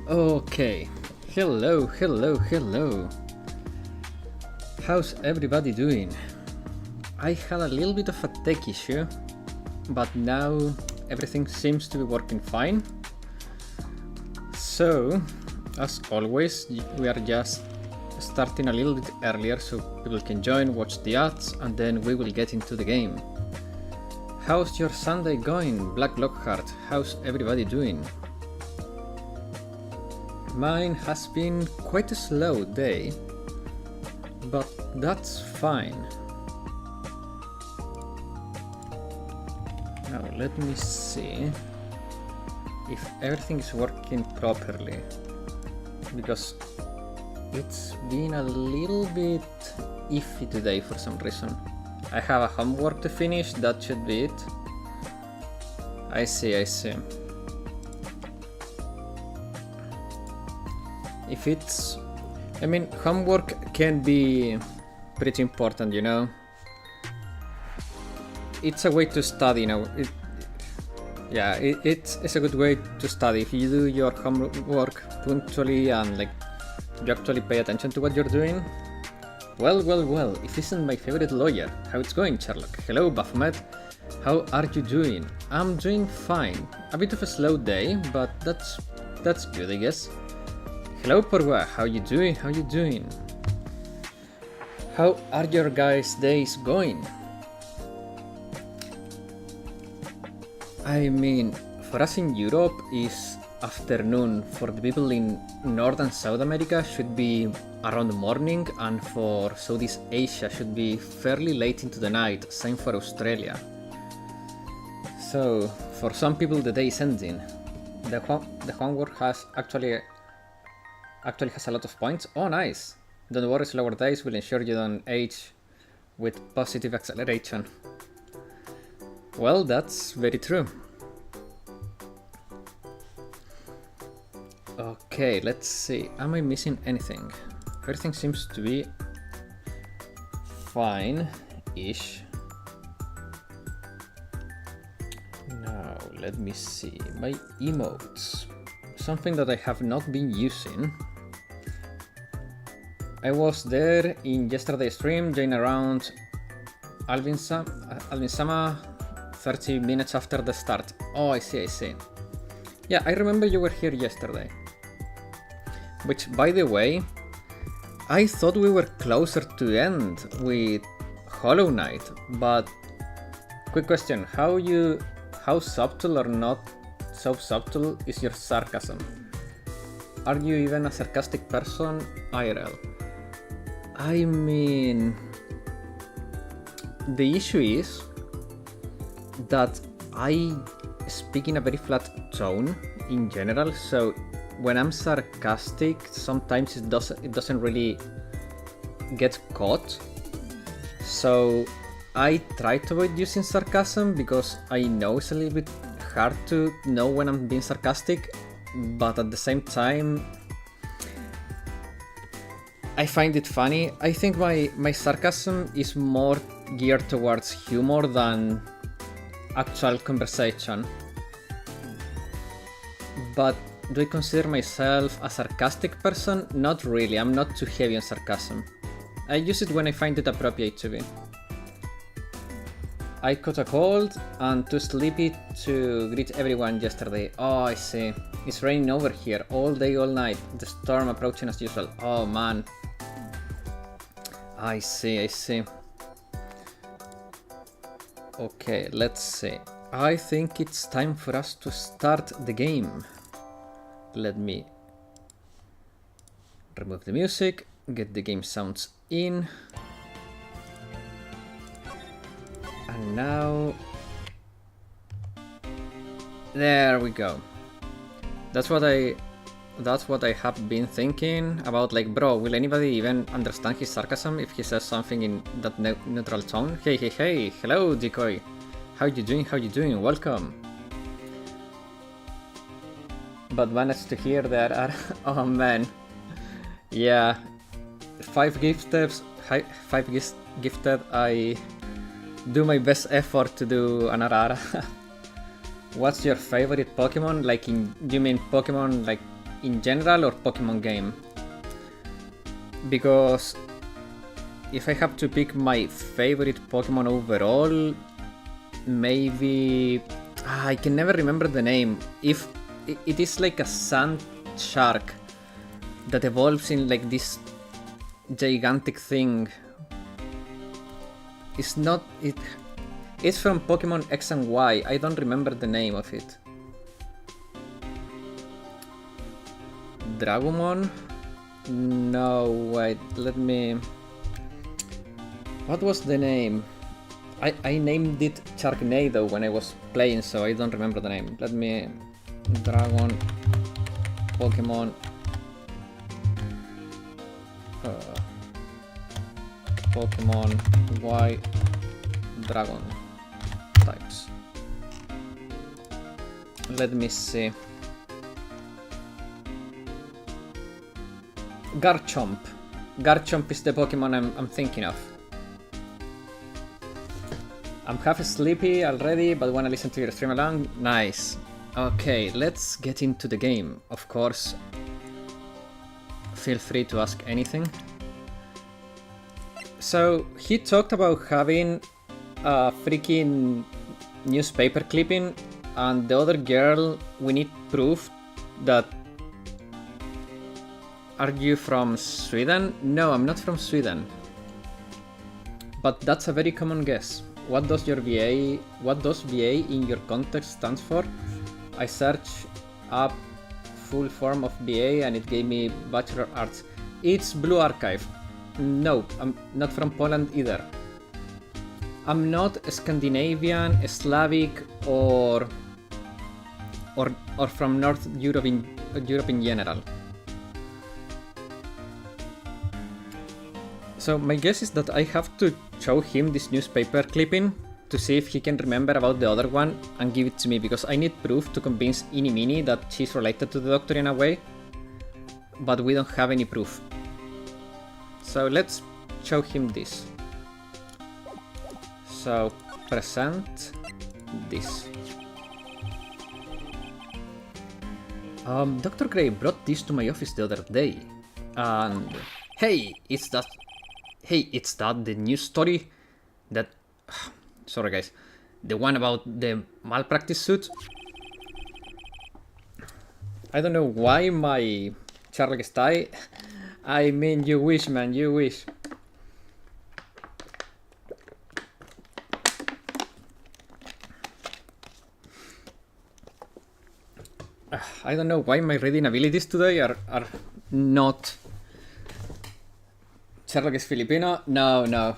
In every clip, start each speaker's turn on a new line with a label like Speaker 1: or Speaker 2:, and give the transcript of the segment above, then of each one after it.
Speaker 1: Okay, hello. How's everybody doing? I had a little bit of a tech issue, but now everything seems to be working fine. So, as always, we are just starting a little bit earlier so people can join, watch the ads, and then we will get into the game. How's your Sunday going, Black Lockhart? How's everybody doing? Mine has been quite a slow day, but that's fine. Now let me see if everything is working properly, because it's been a little bit iffy today for some reason. I have a homework to finish, that should be it. I see. If it's... I mean, homework can be pretty important, you know? It's a way to study now. It's a good way to study. If you do your homework punctually and like you actually pay attention to what you're doing. Well, if isn't my favorite lawyer. How it's going, Sherlock? Hello, Baphomet. How are you doing? I'm doing fine. A bit of a slow day, but that's good, I guess. Hello, Porwa. How you doing? How are your guys' days going? I mean, for us in Europe is afternoon. For the people in North and South America should be around morning, and for Southeast Asia should be fairly late into the night. Same for Australia. So for some people the day is ending. The homework has actually has a lot of points. Oh, nice. Don't worry, slower days will ensure you don't age with positive acceleration. Well, that's very true. Okay, let's see. Am I missing anything? Everything seems to be fine-ish. Now, let me see. My emotes. Something that I have not been using. I was there in yesterday's stream, joined around Alvin Sama 30 minutes after the start. Oh, I see. Yeah, I remember you were here yesterday. Which, by the way, I thought we were closer to end with Hollow Knight, but quick question, how subtle or not so subtle is your sarcasm? Are you even a sarcastic person, IRL? I mean, the issue is that I speak in a very flat tone in general, so when I'm sarcastic, sometimes it doesn't really get caught. So I try to avoid using sarcasm because I know it's a little bit hard to know when I'm being sarcastic, but at the same time I find it funny. I think my sarcasm is more geared towards humor than actual conversation. But do I consider myself a sarcastic person? Not really, I'm not too heavy on sarcasm. I use it when I find it appropriate to be. I caught a cold and too sleepy to greet everyone yesterday. Oh, I see. It's raining over here all day, all night. The storm approaching as usual. Oh man. I see. Okay, let's see. I think it's time for us to start the game. Let me remove the music, get the game sounds in. And now... There we go. That's what I have been thinking about, like, bro, will anybody even understand his sarcasm if he says something in that neutral tone? Hey, hello, Decoy. How you doing? Welcome. But managed to hear there are... Oh man. Yeah. 5 gifted, I do my best effort to do an Arara. What's your favorite Pokemon? Like, you mean Pokemon like in general or Pokemon game? Because if I have to pick my favorite Pokemon overall, maybe... I can never remember the name. If it is like a sand shark that evolves in like this gigantic thing. It's not... It's from Pokemon X and Y. I don't remember the name of it. Dragomon? No, wait, let me... What was the name? I named it Sharknado when I was playing, so I don't remember the name. Let me... Dragon... Pokemon... Pokemon Y... Dragon types. Let me see. Garchomp. Garchomp is the Pokemon I'm thinking of. I'm half sleepy already, but wanna listen to your stream along. Nice. Okay, let's get into the game. Of course, feel free to ask anything. So, he talked about having a freaking newspaper clipping, and the other girl, we need proof that... Are you from Sweden? No, I'm not from Sweden. But that's a very common guess. What does VA in your context stands for? I searched up full form of BA and it gave me Bachelor Arts. It's Blue Archive. No, I'm not from Poland either. I'm not Scandinavian, Slavic, or from North Europe in general. So my guess is that I have to show him this newspaper clipping to see if he can remember about the other one and give it to me, because I need proof to convince Inimini that she's related to the Doctor in a way, but we don't have any proof. So let's show him this. So present this. Dr. Gray brought this to my office the other day, and hey, it's that the news story that... Sorry guys. The one about the malpractice suit? I don't know why my Charles tie. I mean, you wish, man, you wish. I don't know why my reading abilities today are not... Sherlock is Filipino? No, no.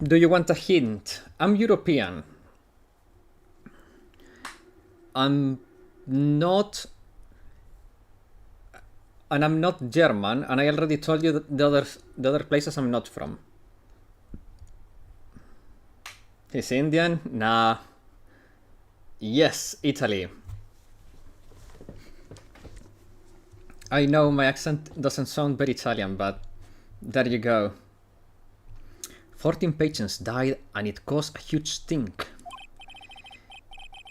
Speaker 1: Do you want a hint? I'm European. I'm not... And I'm not German, and I already told you the other places I'm not from. He's Indian? Nah. Yes, Italy. I know my accent doesn't sound very Italian, but there you go. 14 patients died and it caused a huge stink.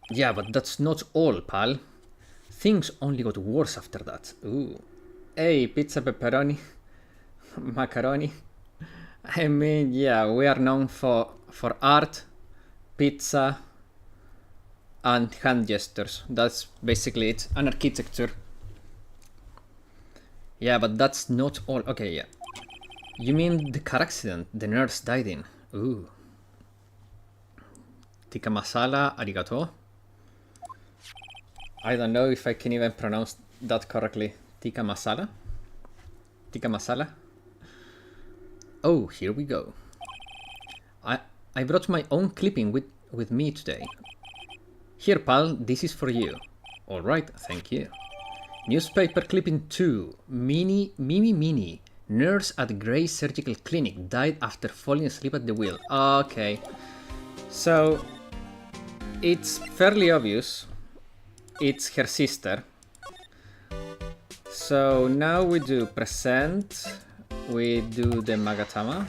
Speaker 1: Yeah, but that's not all, pal. Things only got worse after that. Ooh. Hey, pizza, pepperoni, macaroni. I mean, yeah, we are known for art, pizza, and hand gestures. That's basically it. And architecture. Yeah, but that's not all. Okay, yeah. You mean the car accident the nurse died in? Ooh. Tikka masala, arigato. I don't know if I can even pronounce that correctly. Tikka masala? Tikka masala? Oh, here we go. I brought my own clipping with me today. Here, pal, this is for you. Alright, thank you. Newspaper clipping 2. Mini. Nurse at Grey Surgical Clinic died after falling asleep at the wheel. Okay. So, it's fairly obvious. It's her sister. So now we do present. We do the Magatama.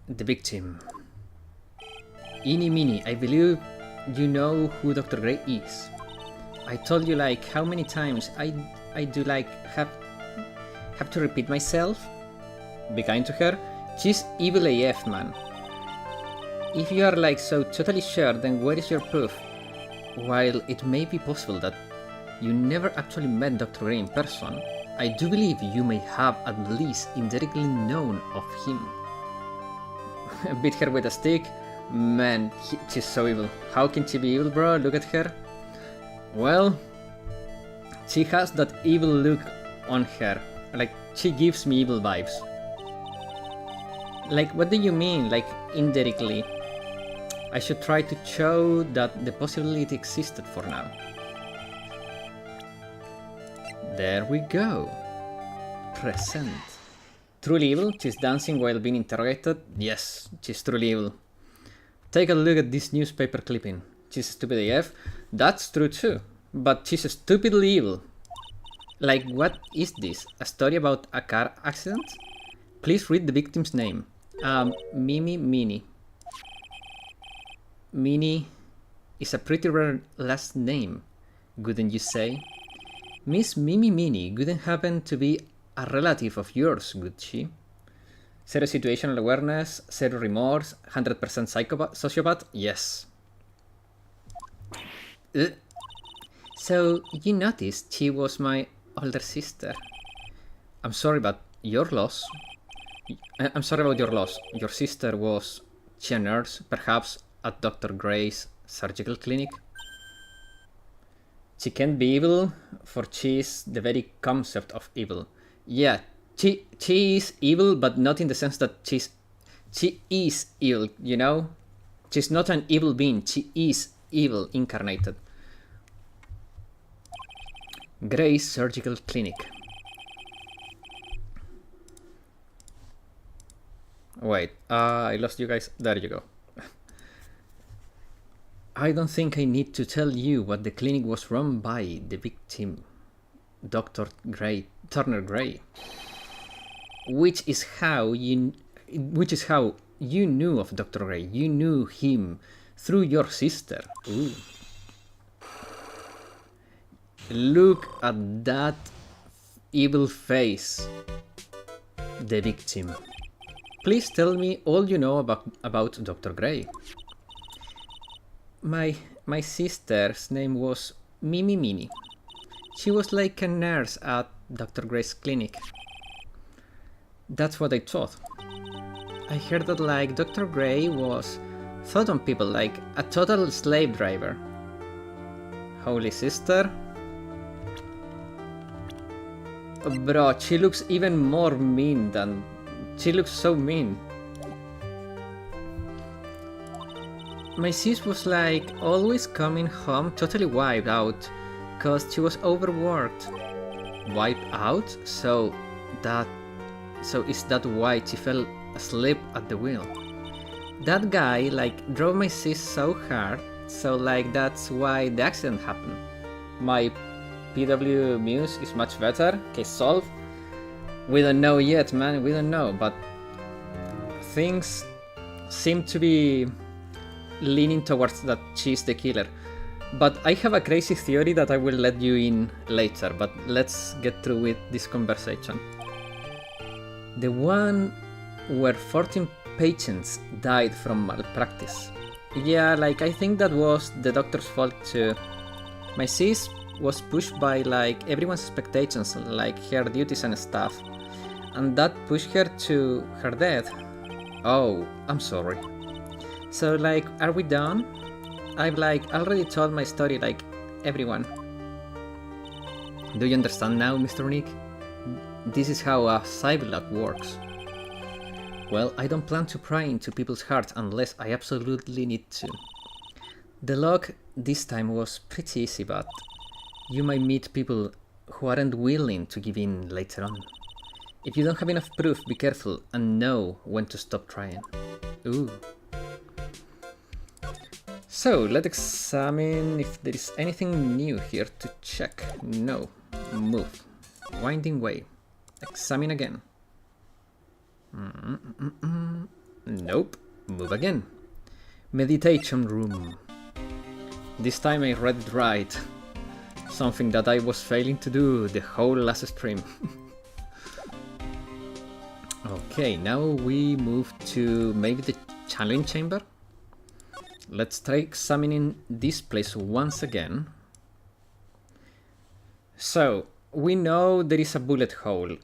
Speaker 1: The victim. Inimini, I believe you know who Dr. Gray is. I told you like how many times I do like have to repeat myself? Be kind to her. She's evil AF, man. If you are like so totally sure, then where is your proof? While it may be possible that you never actually met Dr. Gray in person, I do believe you may have at least indirectly known of him. Beat her with a stick? Man, she's so evil. How can she be evil, bro? Look at her. Well, she has that evil look on her. Like, she gives me evil vibes. Like, what do you mean, like, indirectly? I should try to show that the possibility existed for now. There we go. Present. Truly evil? She's dancing while being interrogated? Yes, she's truly evil. Take a look at this newspaper clipping. She's stupid AF? That's true too. But she's stupidly evil. Like, what is this? A story about a car accident? Please read the victim's name. Mimi Minnie. Minnie is a pretty rare last name, wouldn't you say? Miss Mimi Minnie wouldn't happen to be a relative of yours, would she? Zero situational awareness, zero remorse, 100% sociopath? Yes. So, you noticed she was my older sister. I'm sorry about your loss. I'm sorry about your loss. Your sister was she a nurse, perhaps at Dr. Gray's surgical clinic? She can't be evil, for she is the very concept of evil. Yeah, she is evil, but not in the sense that she is evil, you know? She's not an evil being, she is evil incarnated. Gray's surgical clinic. Wait, I lost you guys. There you go. I don't think I need to tell you what the clinic was run by the victim, Dr. Gray, Turner Gray. Which is how you knew of Dr. Gray. You knew him through your sister. Ooh. Look at that evil face. The victim. Please tell me all you know about Dr. Gray. My sister's name was Mimi Minnie. She was like a nurse at Dr. Gray's clinic. That's what I thought. I heard that like Dr. Gray was thought on people like a total slave driver. Holy sister? Bro, she looks even more mean than... She looks so mean. My sis was like always coming home totally wiped out cause she was overworked. Wiped out? So is that why she fell asleep at the wheel? That guy like drove my sis so hard, so like that's why the accident happened. My PW Muse is much better. Case solved. We don't know yet, man, we don't know, but things seem to be leaning towards that she's the killer. But I have a crazy theory that I will let you in later, but let's get through with this conversation. The one where 14 patients died from malpractice. Yeah, like I think that was the doctor's fault too. My sis was pushed by like everyone's expectations, like her duties and stuff, and that pushed her to her death. Oh, I'm sorry. So like, are we done? I've like already told my story like everyone. Do you understand now, Mr. Nick? This is how a cyberlock works. Well, I don't plan to pry into people's hearts unless I absolutely need to. The lock this time was pretty easy, but you might meet people who aren't willing to give in later on. If you don't have enough proof, be careful and know when to stop trying. Ooh. So, let's examine if there is anything new here to check. No. Move. Winding way. Examine again. Nope. Move again. Meditation room. This time I read it right. Something that I was failing to do the whole last stream. Okay, now we move to maybe the challenge chamber. Let's try examining this place once again. So, we know there is a bullet hole.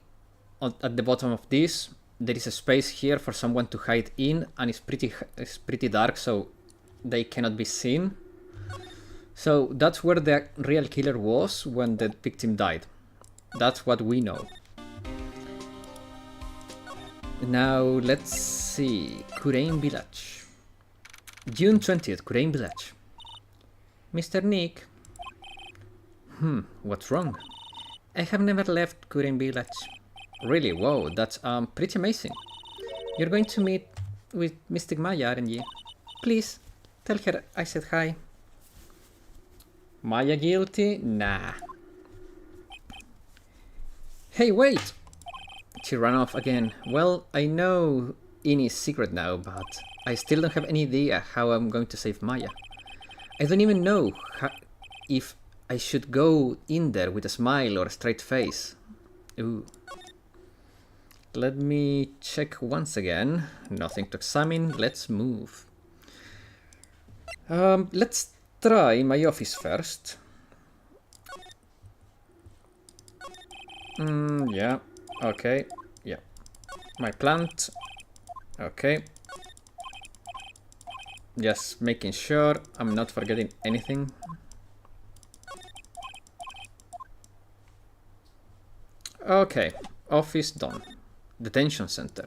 Speaker 1: At the bottom of this, there is a space here for someone to hide in, and it's pretty dark, so they cannot be seen. So that's where the real killer was when the victim died. That's what we know. Now let's see. Kurain Village. June 20th, Kurain Village. Mr. Nick. What's wrong? I have never left Kurain Village. Really? Whoa, that's pretty amazing. You're going to meet with Mystic Maya, aren't you? Please, tell her I said hi. Maya guilty? Nah. Hey, wait! She ran off again. Well, I know Innie's secret now, but I still don't have any idea how I'm going to save Maya. I don't even know if I should go in there with a smile or a straight face. Ooh. Let me check once again. Nothing to examine. Let's move. Let's try my office first. Yeah. Okay. Yeah. My plant. Okay. Just making sure I'm not forgetting anything. Okay. Office done. Detention center.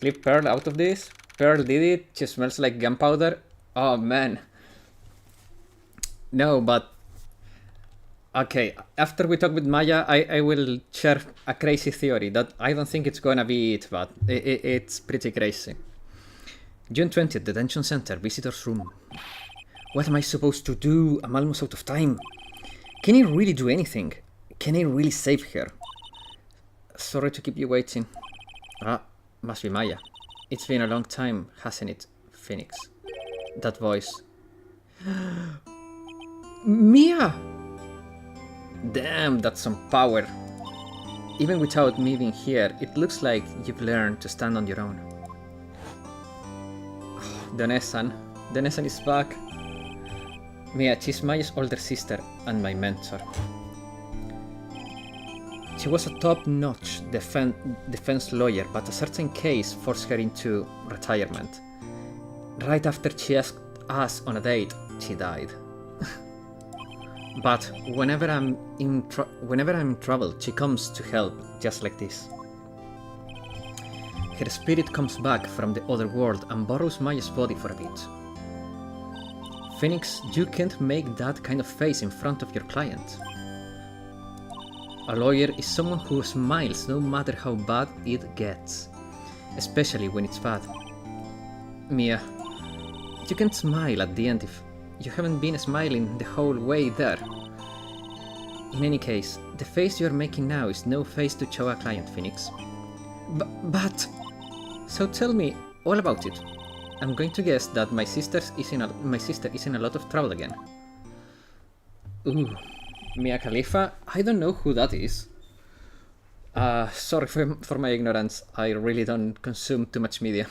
Speaker 1: Leave Pearl out of this. Pearl did it. She smells like gunpowder. Oh man. No, but okay, after we talk with Maya, I will share a crazy theory that I don't think it's gonna be it, but it's pretty crazy. June 20th, Detention Center, Visitor's Room. What am I supposed to do? I'm almost out of time. Can I really do anything? Can I really save her? Sorry to keep you waiting. Ah, must be Maya. It's been a long time, hasn't it, Phoenix? That voice. Mia! Damn, that's some power. Even without me being here, it looks like you've learned to stand on your own. Donesan. Donesan is back. Mia, she's Maya's older sister and my mentor. She was a top-notch defense lawyer, but a certain case forced her into retirement. Right after she asked us on a date, she died. But whenever I'm in trouble, she comes to help, just like this. Her spirit comes back from the other world and borrows Maya's body for a bit. Phoenix, you can't make that kind of face in front of your client. A lawyer is someone who smiles no matter how bad it gets, especially when it's bad. Mia, you can't smile at the end if you haven't been smiling the whole way there. In any case, the face you're making now is no face to show a client, Phoenix. But... So tell me all about it. I'm going to guess that my sister is in a lot of trouble again. Ooh, Mia Khalifa? I don't know who that is. Sorry for my ignorance. I really don't consume too much media.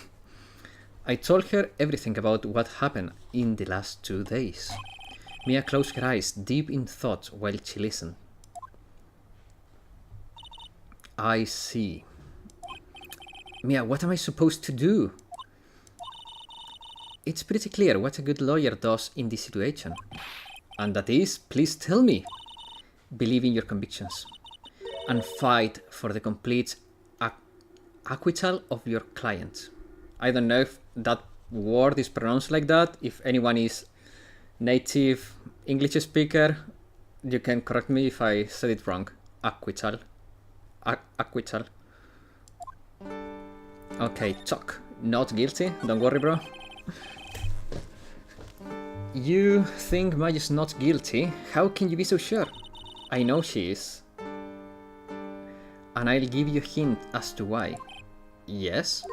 Speaker 1: I told her everything about what happened in the last 2 days. Mia closed her eyes deep in thought while she listened. I see. Mia, what am I supposed to do? It's pretty clear what a good lawyer does in this situation. And that is, please tell me. Believe in your convictions. And fight for the complete acquittal of your client. I don't know if that word is pronounced like that. If anyone is native English speaker, you can correct me if I said it wrong. Acquittal. Acquittal. Okay, Chuck. Not guilty. Don't worry, bro. You think Maya's not guilty? How can you be so sure? I know she is. And I'll give you a hint as to why. Yes?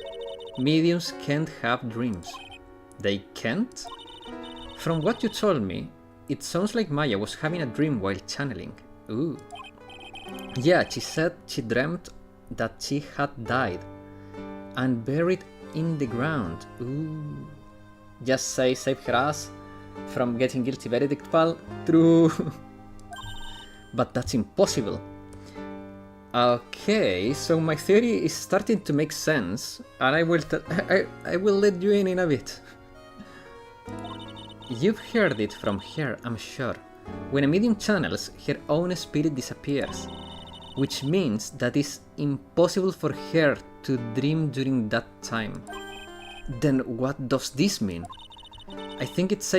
Speaker 1: Mediums can't have dreams. They can't? From what you told me, it sounds like Maya was having a dream while channeling. Ooh. Yeah, she said she dreamt that she had died and buried in the ground. Ooh. Just say save her ass from getting guilty verdict, pal. True. But that's impossible. Okay, so my theory is starting to make sense, and I will let you in a bit. You've heard it from her, I'm sure. When a medium channels, her own spirit disappears, which means that it's impossible for her to dream during that time. Then what does this mean? I think it's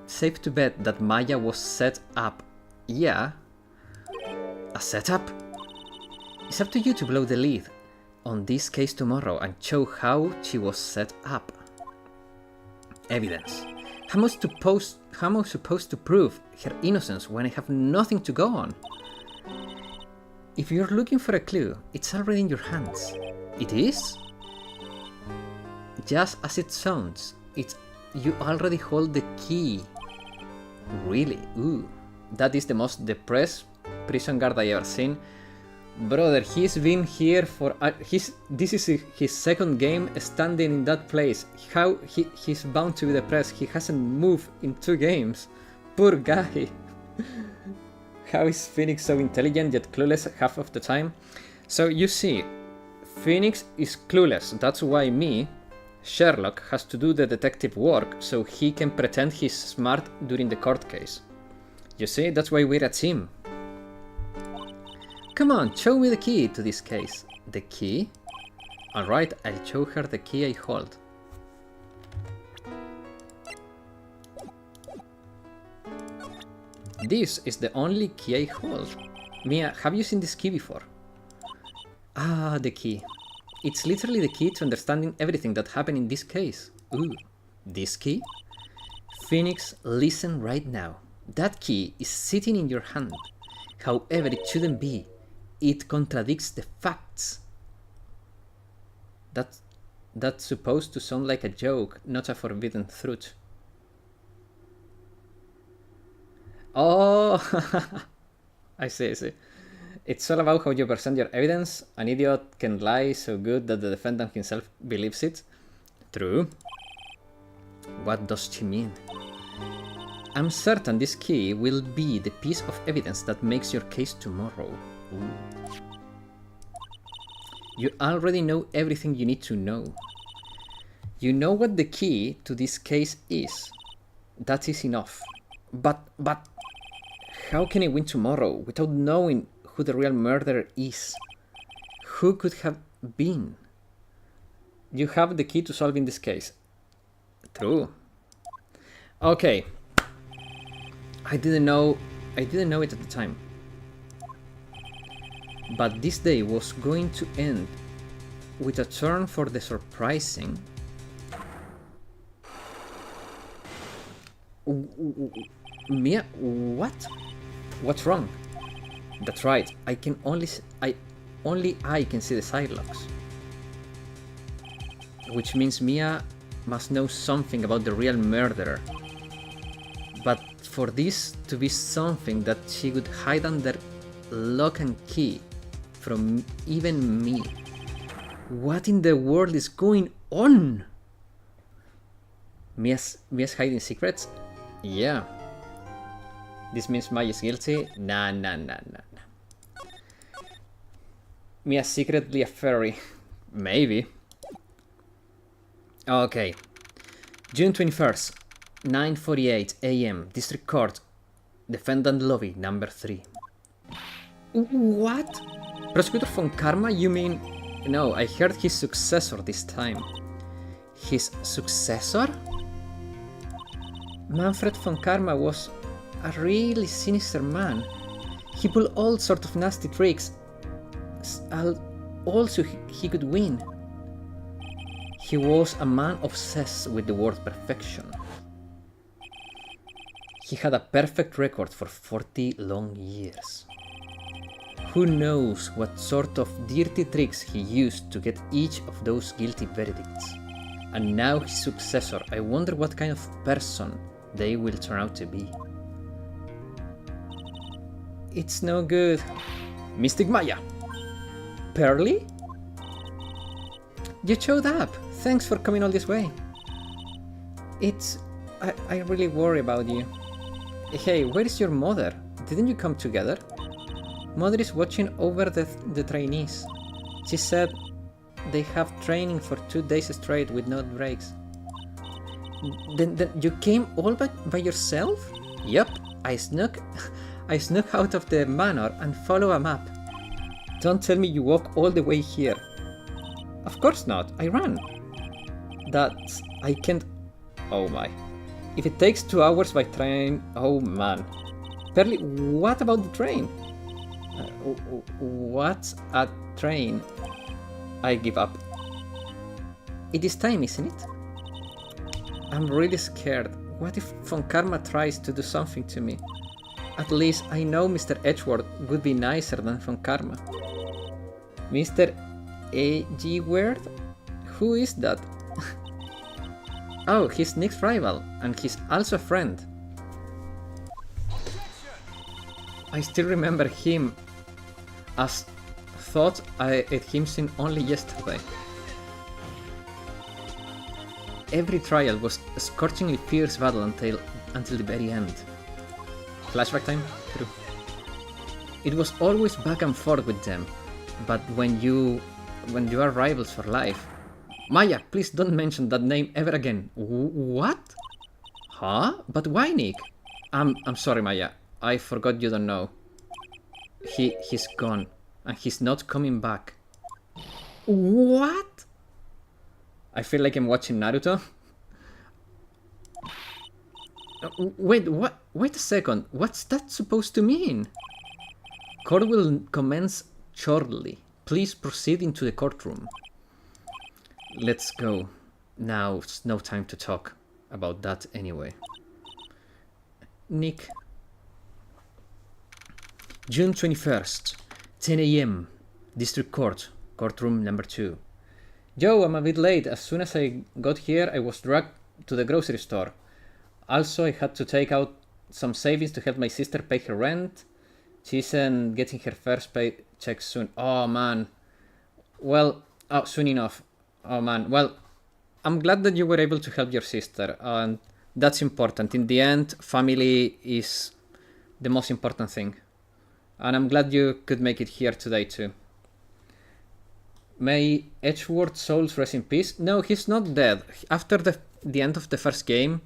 Speaker 1: safe to bet that Maya was set up. Yeah. A setup? It's up to you to blow the lead on this case tomorrow and show how she was set up. Evidence. How am I supposed to prove her innocence when I have nothing to go on? If you're looking for a clue, it's already in your hands. It is? Just as it sounds, you already hold the key. Really? Ooh. That is the most depressed prison guard I ever seen. Brother, he's been here for... this is his second game standing in that place. How he's bound to be depressed. He hasn't moved in 2 games. Poor guy. How is Phoenix so intelligent yet clueless half of the time? So you see, Phoenix is clueless. That's why Sherlock, has to do the detective work so he can pretend he's smart during the court case. You see, that's why we're a team. Come on, show me the key to this case. The key? Alright, I'll show her the key I hold. This is the only key I hold. Mia, have you seen this key before? Ah, the key. It's literally the key to understanding everything that happened in this case. Ooh, this key? Phoenix, listen right now. That key is sitting in your hand. However, it shouldn't be. It contradicts the facts. That's supposed to sound like a joke, not a forbidden truth. Oh, I see. It's all about how you present your evidence. An idiot can lie so good that the defendant himself believes it. True. What does she mean? I'm certain this key will be the piece of evidence that makes your case tomorrow. Ooh. You already know everything you need to know. You know what the key to this case is. That is enough. But how can I win tomorrow without knowing who the real murderer is? Who could have been? You have the key to solving this case. True. Okay. I didn't know it at the time. But this day was going to end with a turn for the surprising. Mia, what? What's wrong? That's right. Only I can see the side locks. Which means Mia must know something about the real murderer. But for this to be something that she would hide under lock and key from even me. What in the world is going on? Mia's hiding secrets? Yeah. This means Maya is guilty? Nah. Mia's secretly a fairy. Maybe. Okay. June 21st, 9:48 AM, District Court. Defendant lobby, number 3. What? Prosecutor von Karma? You mean... No, I heard his successor this time. His successor? Manfred von Karma was a really sinister man. He pulled all sorts of nasty tricks. Also, he could win. He was a man obsessed with the word perfection. He had a perfect record for 40 long years. Who knows what sort of dirty tricks he used to get each of those guilty verdicts. And now his successor, I wonder what kind of person they will turn out to be. It's no good. Mystic Maya! Pearly? You showed up! Thanks for coming all this way. I really worry about you. Hey, where is your mother? Didn't you come together? Mother is watching over the trainees. She said they have training for 2 days straight with no breaks. Then you came all by yourself? Yup, I snuck out of the manor and follow a map. Don't tell me you walk all the way here. Of course not, I ran. I can't... Oh my. If it takes 2 hours by train... Oh man. Pearly, what about the train? What's a train? I give up. It is time, isn't it? I'm really scared. What if Von Karma tries to do something to me? At least I know Mr. Edgeworth would be nicer than Von Karma. Mr. Edgeworth? Who is that? Oh, he's Nick's rival, and he's also a friend. I still remember him as thought I had him seen only yesterday. Every trial was a scorchingly fierce battle until the very end. Flashback time? True. It was always back and forth with them, but when you are rivals for life... Maya, please don't mention that name ever again. What? Huh? But why, Nick? I'm sorry, Maya. I forgot you don't know. He's gone, and he's not coming back. What? I feel like I'm watching Naruto. Wait, what? Wait a second. What's that supposed to mean? Court will commence shortly. Please proceed into the courtroom. Let's go. Now it's no time to talk about that anyway. Nick. June 21st, 10 AM, District Court, courtroom number 2. Joe, I'm a bit late. As soon as I got here, I was dragged to the grocery store. Also, I had to take out some savings to help my sister pay her rent. She isn't getting her first paycheck soon. Oh, man. Well, soon enough. Oh, man. Well, I'm glad that you were able to help your sister. And that's important. In the end, family is the most important thing. And I'm glad you could make it here today, too. May Edgeworth's soul rest in peace? No, he's not dead. After the end of the first game,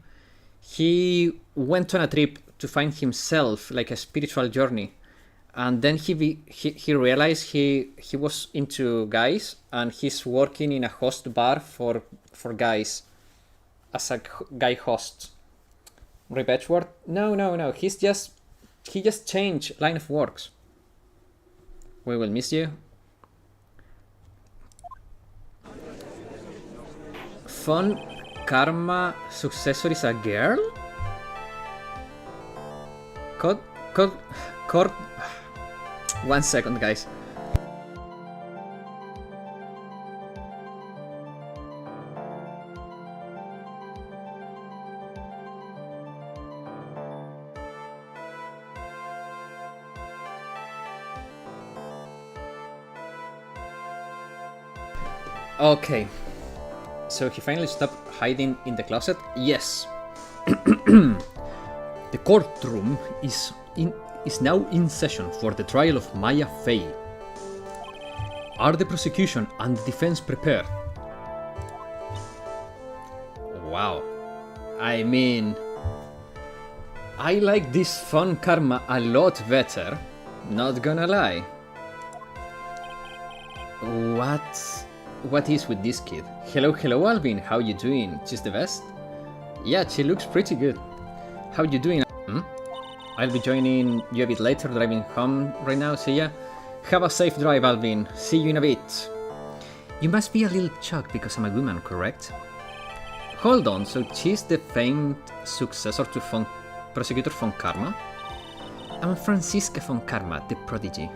Speaker 1: he went on a trip to find himself, like a spiritual journey. And then he realized he was into guys, and he's working in a host bar for guys as a guy host. Rip Edgeworth? No. He just changed line of works. We will miss you. Von Karma successor is a girl? Court. 1 second, guys. Okay. So he finally stopped hiding in the closet? Yes. The courtroom is now in session for the trial of Maya Fey. Are the prosecution and the defense prepared? Wow. I mean... I like this Von Karma a lot better. Not gonna lie. What is with this kid? Hello Alvin, how you doing? She's the best? Yeah, she looks pretty good. How you doing? I'll be joining you a bit later, driving home right now, see ya. Have a safe drive, Alvin. See you in a bit. You must be a little shocked because I'm a woman, correct? Hold on, so she's the famed successor to Prosecutor Von Karma? I'm Franziska Von Karma, the prodigy.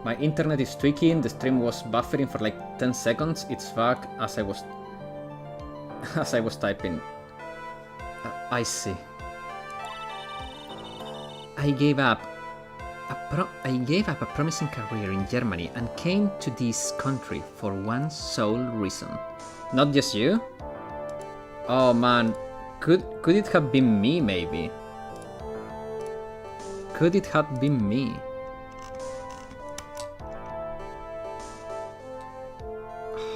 Speaker 1: My internet is tweaking, the stream was buffering for like 10 seconds, it's back as I was typing. I see. I gave up a promising career in Germany and came to this country for one sole reason. Not just you? Oh man, could it have been me maybe? Could it have been me?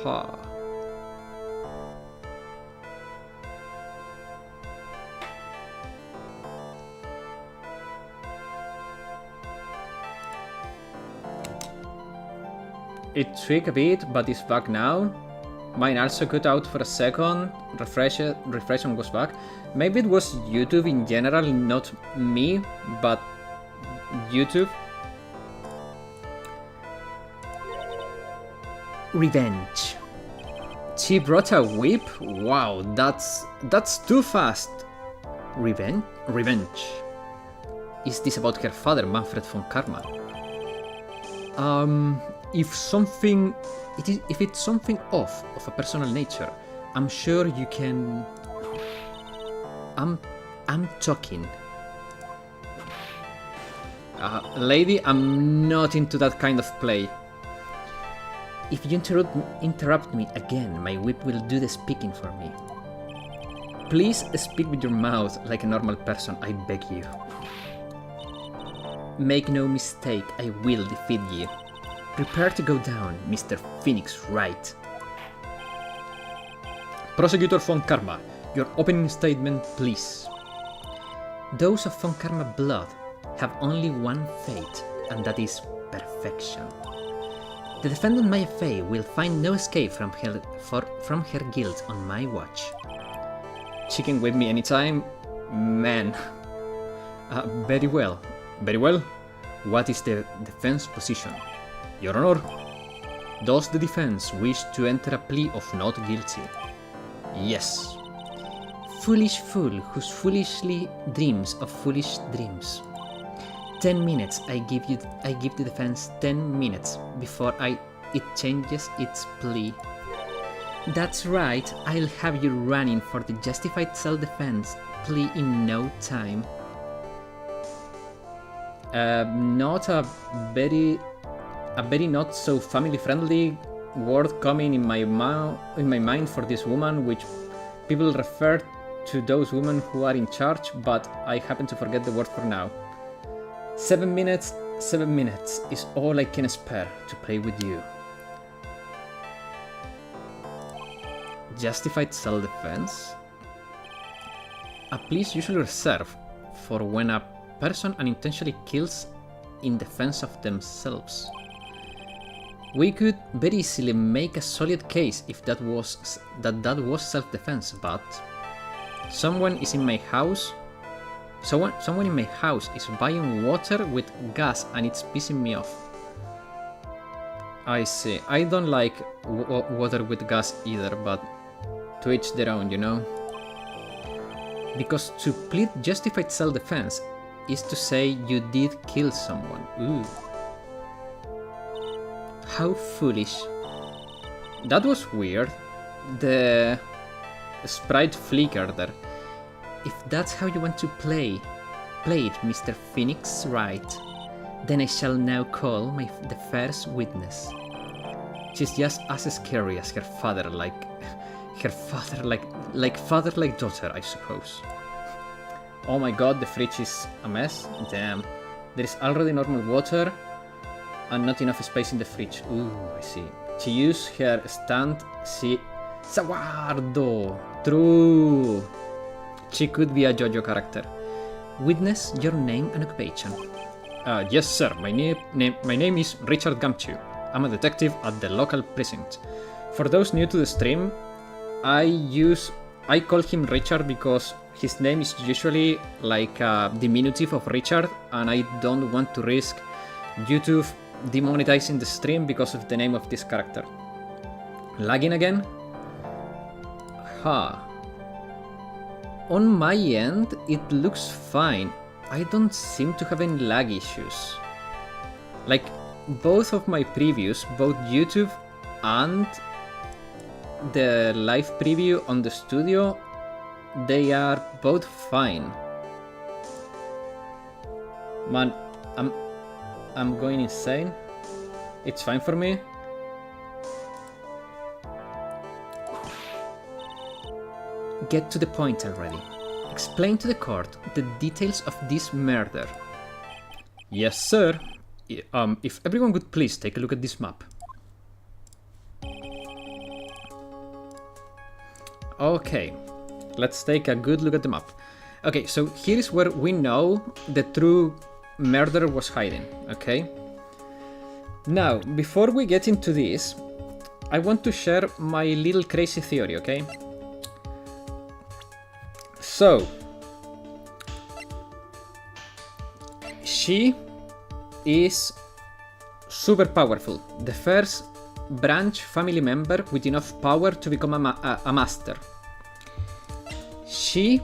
Speaker 1: Huh. It took a bit, but it's back now. Mine also cut out for a second. Refresh and goes back. Maybe it was YouTube in general, not me, but YouTube. Revenge. She brought a whip? Wow, that's too fast. Revenge. Is this about her father, Manfred von Karma? If it's something off of a personal nature, I'm sure you can. I'm talking. Lady, I'm not into that kind of play. If you interrupt me again, my whip will do the speaking for me. Please speak with your mouth like a normal person, I beg you. Make no mistake, I will defeat you. Prepare to go down, Mr. Phoenix Wright. Prosecutor von Karma, your opening statement, please. Those of von Karma blood have only one fate, and that is perfection. The defendant Maya Fey will find no escape from her guilt on my watch. She can whip me anytime? Man. Very well. Very well. What is the defense position? Your Honor. Does the defense wish to enter a plea of not guilty? Yes. Foolish fool who foolishly dreams of foolish dreams. 10 minutes. I give the defense 10 minutes before it changes its plea. That's right, I'll have you running for the justified self-defense plea in no time. Not a very not so family-friendly word coming in my mind for this woman, which people refer to those women who are in charge, but I happen to forget the word for now. 7 minutes is all I can spare to play with you. Justified self-defense? A plea is usually reserved for when a person unintentionally kills in defense of themselves. We could very easily make a solid case if that was self-defense, but someone in my house is buying water with gas and it's pissing me off. I see. I don't like water with gas either, but to each their own, you know? Because to plead justified self-defense is to say you did kill someone. Ooh. How foolish. That was weird. The sprite flickered there. If that's how you want to play it, Mr. Phoenix Wright, then I shall now call the first witness. She's just as scary as her father, like father like daughter, I suppose. Oh my god, the fridge is a mess. Damn. There is already normal water and not enough space in the fridge. Ooh, I see. She used her stand. Saguardo. True. She could be a JoJo character. Witness your name and occupation. Yes, sir. My name is Richard Gumshoe. I'm a detective at the local precinct. For those new to the stream, I call him Richard because his name is usually like a diminutive of Richard, and I don't want to risk YouTube demonetizing the stream because of the name of this character. Lagging again? Huh. On my end, it looks fine. I don't seem to have any lag issues. Like, both of my previews, both YouTube and the live preview on the studio, they are both fine. Man, I'm going insane. It's fine for me. Get to the point already. Explain to the court the details of this murder. Yes, sir. If everyone would please take a look at this map. Okay, let's take a good look at the map. Okay, so here is where we know the true murderer was hiding, okay? Now, before we get into this, I want to share my little crazy theory, okay? So, she is super powerful. The first branch family member with enough power to become a master. She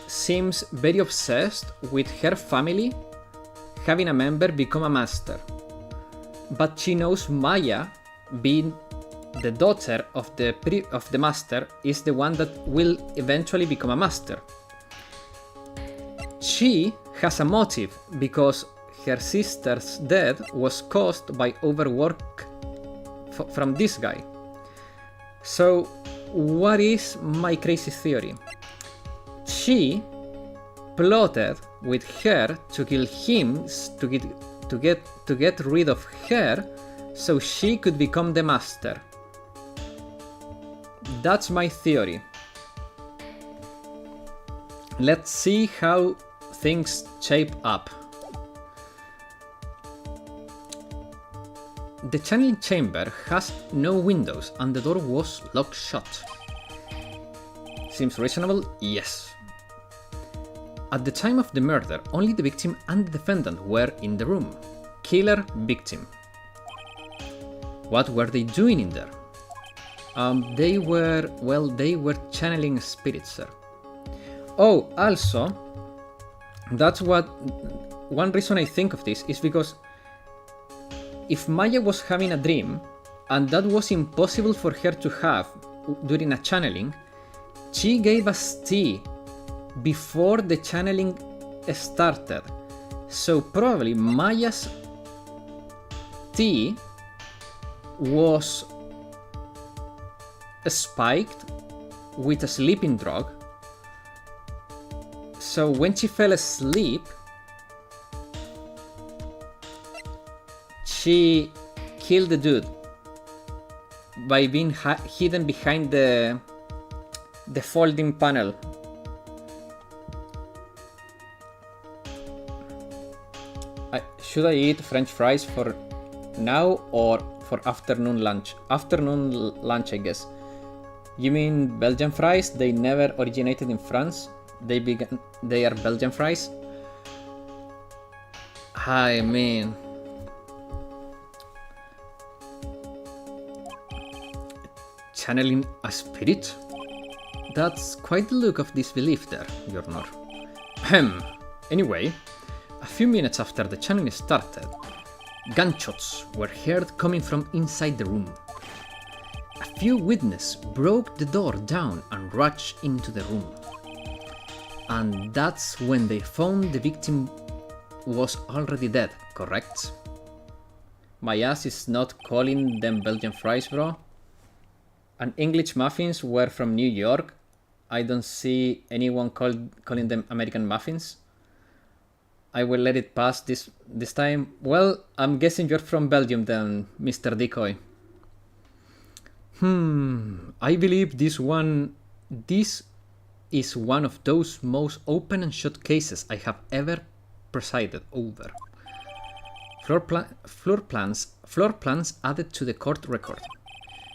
Speaker 1: seems very obsessed with her family having a member become a master. But she knows Maya, being the daughter of the master, is the one that will eventually become a master. She has a motive because her sister's death was caused by overwork from this guy. So, what is my crazy theory? She plotted with her to kill him to get rid of her, so she could become the master. That's my theory. Let's see how things shape up. The channeling chamber has no windows and the door was locked shut. Seems reasonable? Yes. At the time of the murder, only the victim and the defendant were in the room. Killer, victim. What were they doing in there? They were channeling spirits, sir. Oh, also, that's one reason I think of this is because if Maya was having a dream, and that was impossible for her to have during a channeling, she gave us tea before the channeling started. So probably Maya's tea was spiked with a sleeping drug. So when she fell asleep, she killed the dude by being hidden behind the folding panel. Should I eat French fries for now or for afternoon lunch? Afternoon lunch, I guess. You mean Belgian fries? They never originated in France. They are Belgian fries. I mean, channeling a spirit? That's quite the look of disbelief there, Your Honor. Anyway, a few minutes after the channeling started, gunshots were heard coming from inside the room. A few witnesses broke the door down and rushed into the room. And that's when they found the victim was already dead, correct? My ass is not calling them Belgian fries, bro. And English muffins were from New York. I don't see anyone calling them American muffins. I will let it pass this time. Well, I'm guessing you're from Belgium then, Mr. Decoy. I believe this is one of those most open and shut cases I have ever presided over. Floor plans added to the court record.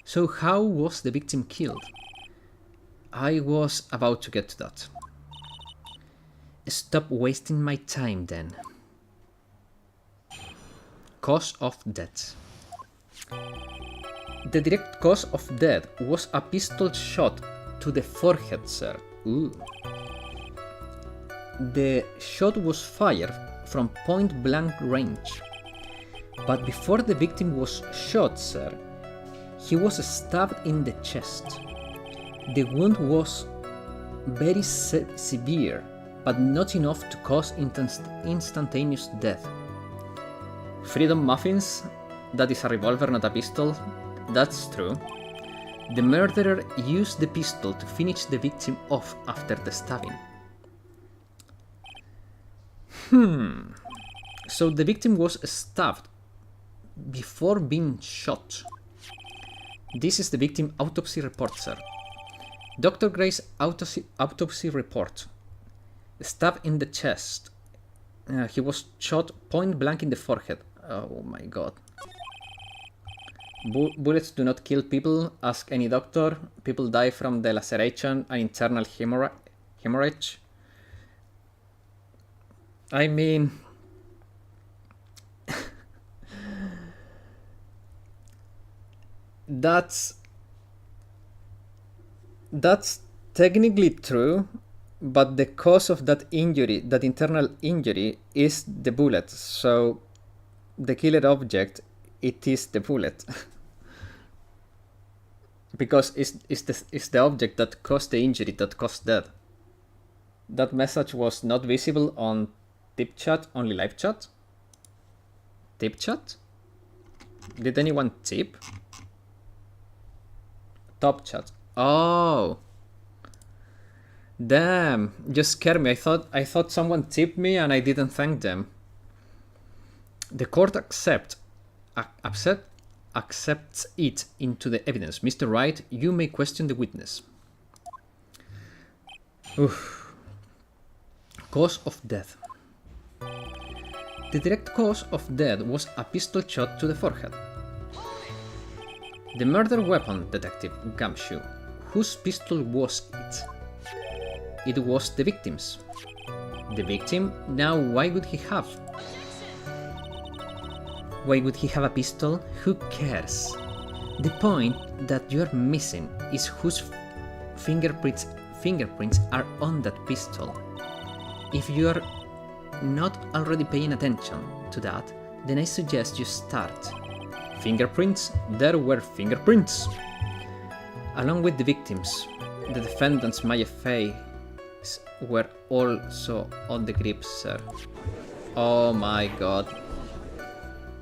Speaker 1: So how was the victim killed? I was about to get to that. Stop wasting my time then. Cause of death. The direct cause of death was a pistol shot to the forehead, sir. Ooh. The shot was fired from point blank range. But before the victim was shot, sir, he was stabbed in the chest. The wound was very severe, but not enough to cause instantaneous death. Freedom muffins? That is a revolver, not a pistol. That's true. The murderer used the pistol to finish the victim off after the stabbing. So the victim was stabbed before being shot. This is the victim autopsy report, sir. Dr. Gray's autopsy report. Stab in the chest. He was shot point blank in the forehead. Oh my god. Bullets do not kill people, ask any doctor. People die from the laceration and internal hemorrhage. I mean... That's technically true, but the cause of that injury, that internal injury, is the bullet. So the killer object, it is the bullet. Because it's the object that caused the injury that caused death. That message was not visible on tip chat, only live chat. Tip chat? Did anyone tip? Top chat. Oh, damn! Just scared me. I thought someone tipped me and I didn't thank them. The court accepts it into the evidence. Mr. Wright, you may question the witness. Oof. Cause of death. The direct cause of death was a pistol shot to the forehead. The murder weapon, Detective Gumshoe. Whose pistol was it? It was the victim's. The victim? Now why would he have? Why would he have a pistol? Who cares? The point that you're missing is whose fingerprints are on that pistol. If you're not already paying attention to that, then I suggest you start. Fingerprints? There were fingerprints. Along with the victims, the defendant's Maya face were also on the grips, sir. Oh my god.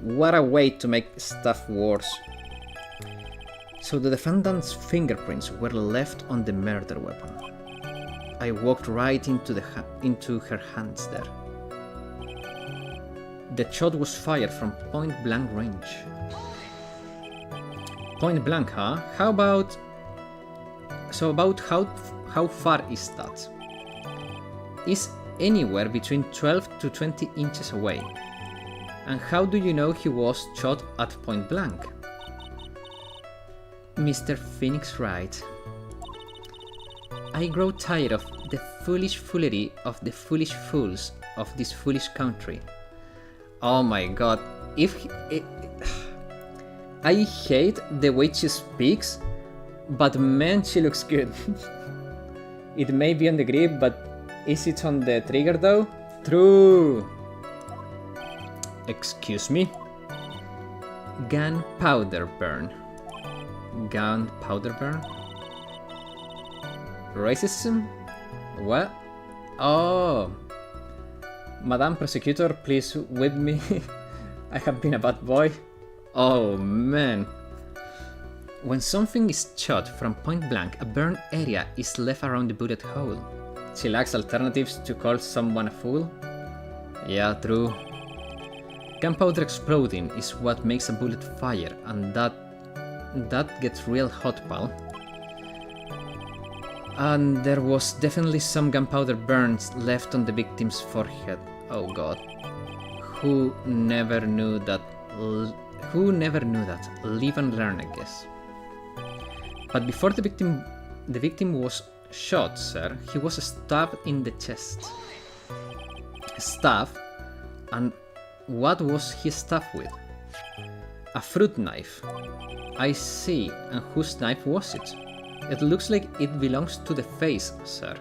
Speaker 1: What a way to make stuff worse. So the defendant's fingerprints were left on the murder weapon. I walked right into her hands there. The shot was fired from point blank range. Point blank, huh? About how far is that? Is anywhere between 12 to 20 inches away. And how do you know he was shot at point blank? Mr. Phoenix Wright. I grow tired of the foolish foolery of the foolish fools of this foolish country. Oh my god, I hate the way she speaks, but man, she looks good. It may be on the grip, but is it on the trigger though? True. Excuse me? Gunpowder burn. Gunpowder burn? Racism? What? Oh. Madam Prosecutor, please whip me. I have been a bad boy. Oh man. When something is shot from point blank, a burned area is left around the bullet hole. She lacks alternatives to call someone a fool? Yeah, true. Gunpowder exploding is what makes a bullet fire, and that gets real hot, pal. And there was definitely some gunpowder burns left on the victim's forehead. Oh god. Who never knew that? Live and learn, I guess. But before the victim was shot, sir, he was stabbed in the chest. Stabbed? And what was he stabbed with? A fruit knife. I see. And whose knife was it? It looks like it belongs to the face, sir.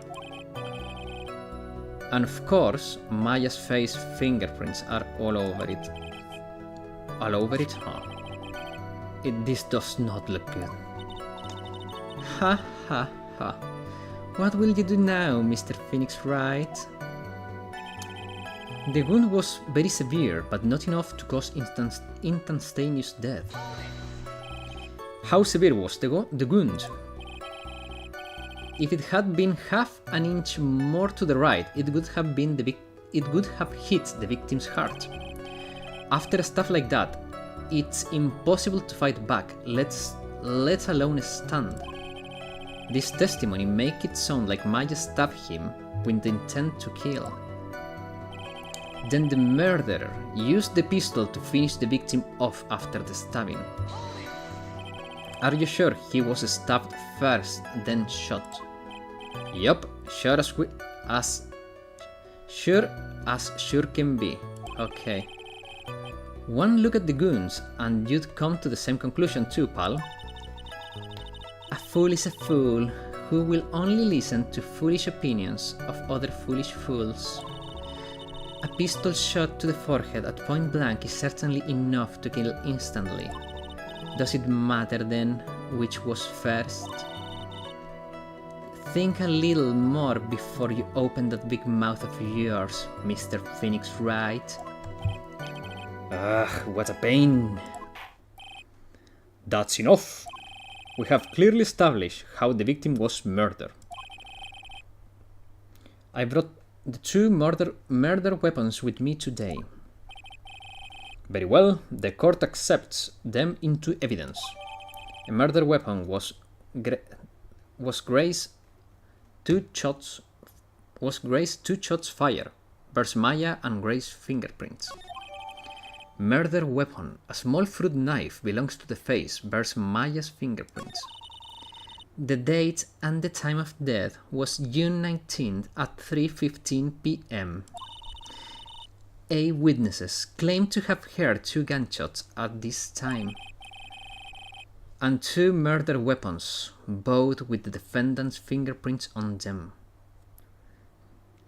Speaker 1: And of course, Maya's face fingerprints are all over it. All over it, huh? This does not look good. Ha ha ha. What will you do now, Mr. Phoenix Wright? The wound was very severe, but not enough to cause instantaneous death. How severe was the wound? If it had been half an inch more to the right, it would have hit the victim's heart. After stuff like that, it's impossible to fight back, let alone stand. This testimony makes it sound like Maya stabbed him with the intent to kill. Then the murderer used the pistol to finish the victim off after the stabbing. Are you sure he was stabbed first, then shot? Yup, sure can be. Okay. One look at the goons and you'd come to the same conclusion too, pal. A fool is a fool who will only listen to foolish opinions of other foolish fools. A pistol shot to the forehead at point blank is certainly enough to kill instantly. Does it matter then which was first? Think a little more before you open that big mouth of yours, Mr. Phoenix Wright. Ugh, what a pain. That's enough. We have clearly established how the victim was murdered. I brought the two murder weapons with me today. Very well, the court accepts them into evidence. A murder weapon was Grace's two shots fire, bears Maya and Grace's fingerprints. Murder weapon, a small fruit knife, belongs to the face, bears Maya's fingerprints. The date and the time of death was June 19th at 3:15 p.m. Witnesses claim to have heard two gunshots at this time. And two murder weapons, both with the defendant's fingerprints on them.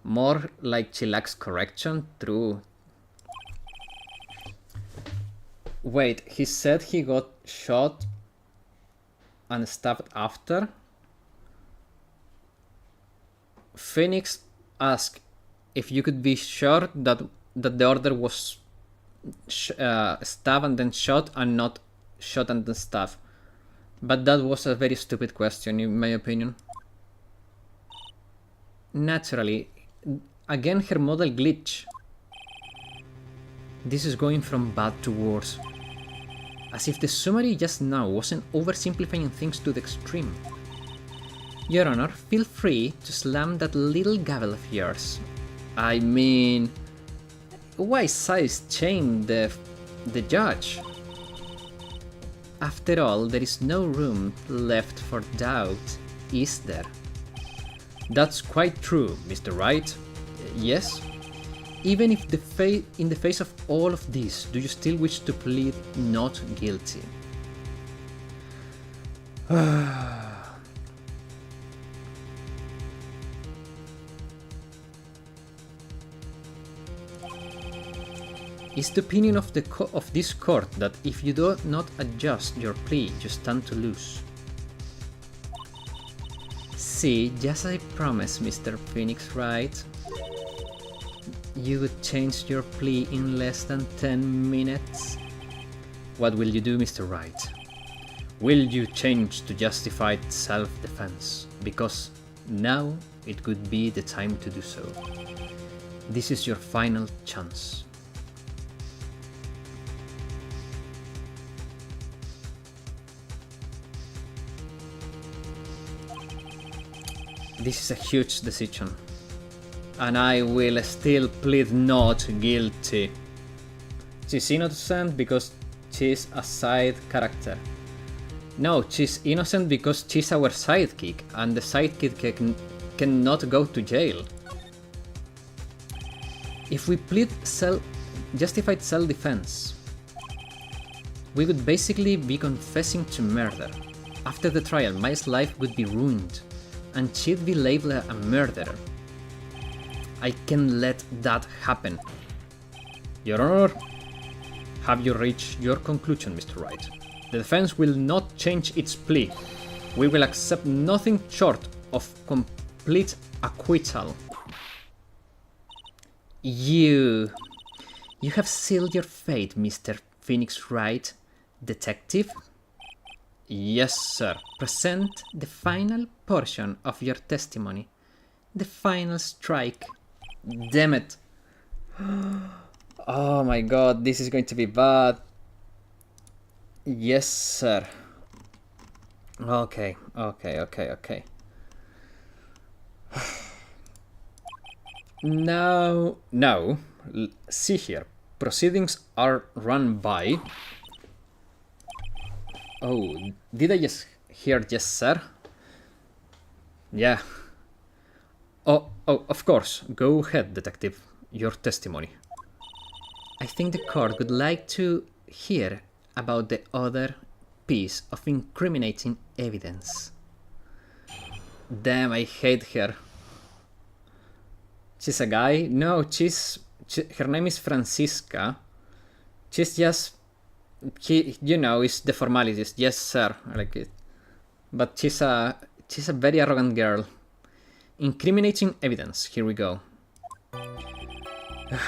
Speaker 1: More like Chilak's correction, true. Wait, he said he got shot and stabbed after? Phoenix asked if you could be sure that the order was stab and then shot and not shot and then stab. But that was a very stupid question in my opinion. Naturally, again her model glitch. This is going from bad to worse. As if the summary just now wasn't oversimplifying things to the extreme. Your Honor, feel free to slam that little gavel of yours. I mean, why size chain the judge? After all, there is no room left for doubt, is there? That's quite true, Mr. Wright. Yes? Even if in the face of all of this, do you still wish to plead not guilty? It's the opinion of this court that if you do not adjust your plea, you stand to lose. See, just as I promised, Mr. Phoenix Wright. You would change your plea in less than 10 minutes? What will you do, Mr. Wright? Will you change to justified self-defense? Because now it could be the time to do so. This is your final chance. This is a huge decision. And I will still plead not guilty. She's innocent because she's a side character. No, she's innocent because she's our sidekick, and the sidekick cannot go to jail. If we plead justified self-defense, we would basically be confessing to murder. After the trial, Maya's life would be ruined, and she'd be labeled a murderer. I can't let that happen. Your Honor, have you reached your conclusion, Mr. Wright? The defense will not change its plea. We will accept nothing short of complete acquittal. You have sealed your fate, Mr. Phoenix Wright, detective? Yes, sir. Present the final portion of your testimony. The final strike. Damn it. Oh my god, this is going to be bad. Yes, sir. Okay. Now, see here. Proceedings are run by... Oh, did I just hear yes, sir? Yeah. Oh, of course. Go ahead, detective. Your testimony. I think the court would like to hear about the other piece of incriminating evidence. Damn, I hate her. She's a guy? No, her name is Francisca. She's just... you know, it's the formalities. Yes, sir. I like it. But she's a very arrogant girl. Incriminating evidence. Here we go.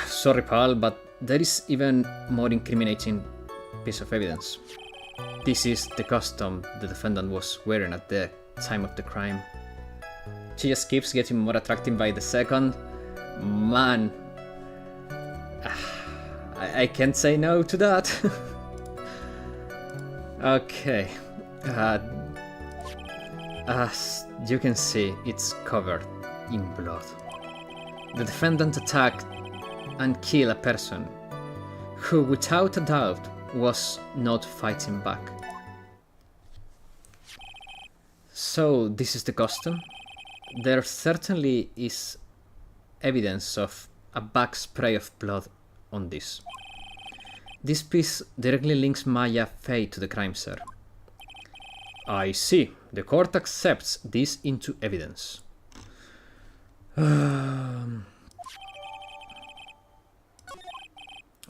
Speaker 1: Sorry, pal, but there is even more incriminating piece of evidence. This is the costume the defendant was wearing at the time of the crime. She just keeps getting more attractive by the second. Man, I can't say no to that. Okay. As you can see, it's covered in blood. The defendant attacked and killed a person who, without a doubt, was not fighting back. So, this is the costume? There certainly is evidence of a back spray of blood on this. This piece directly links Maya's fate to the crime, sir. I see. The court accepts this into evidence.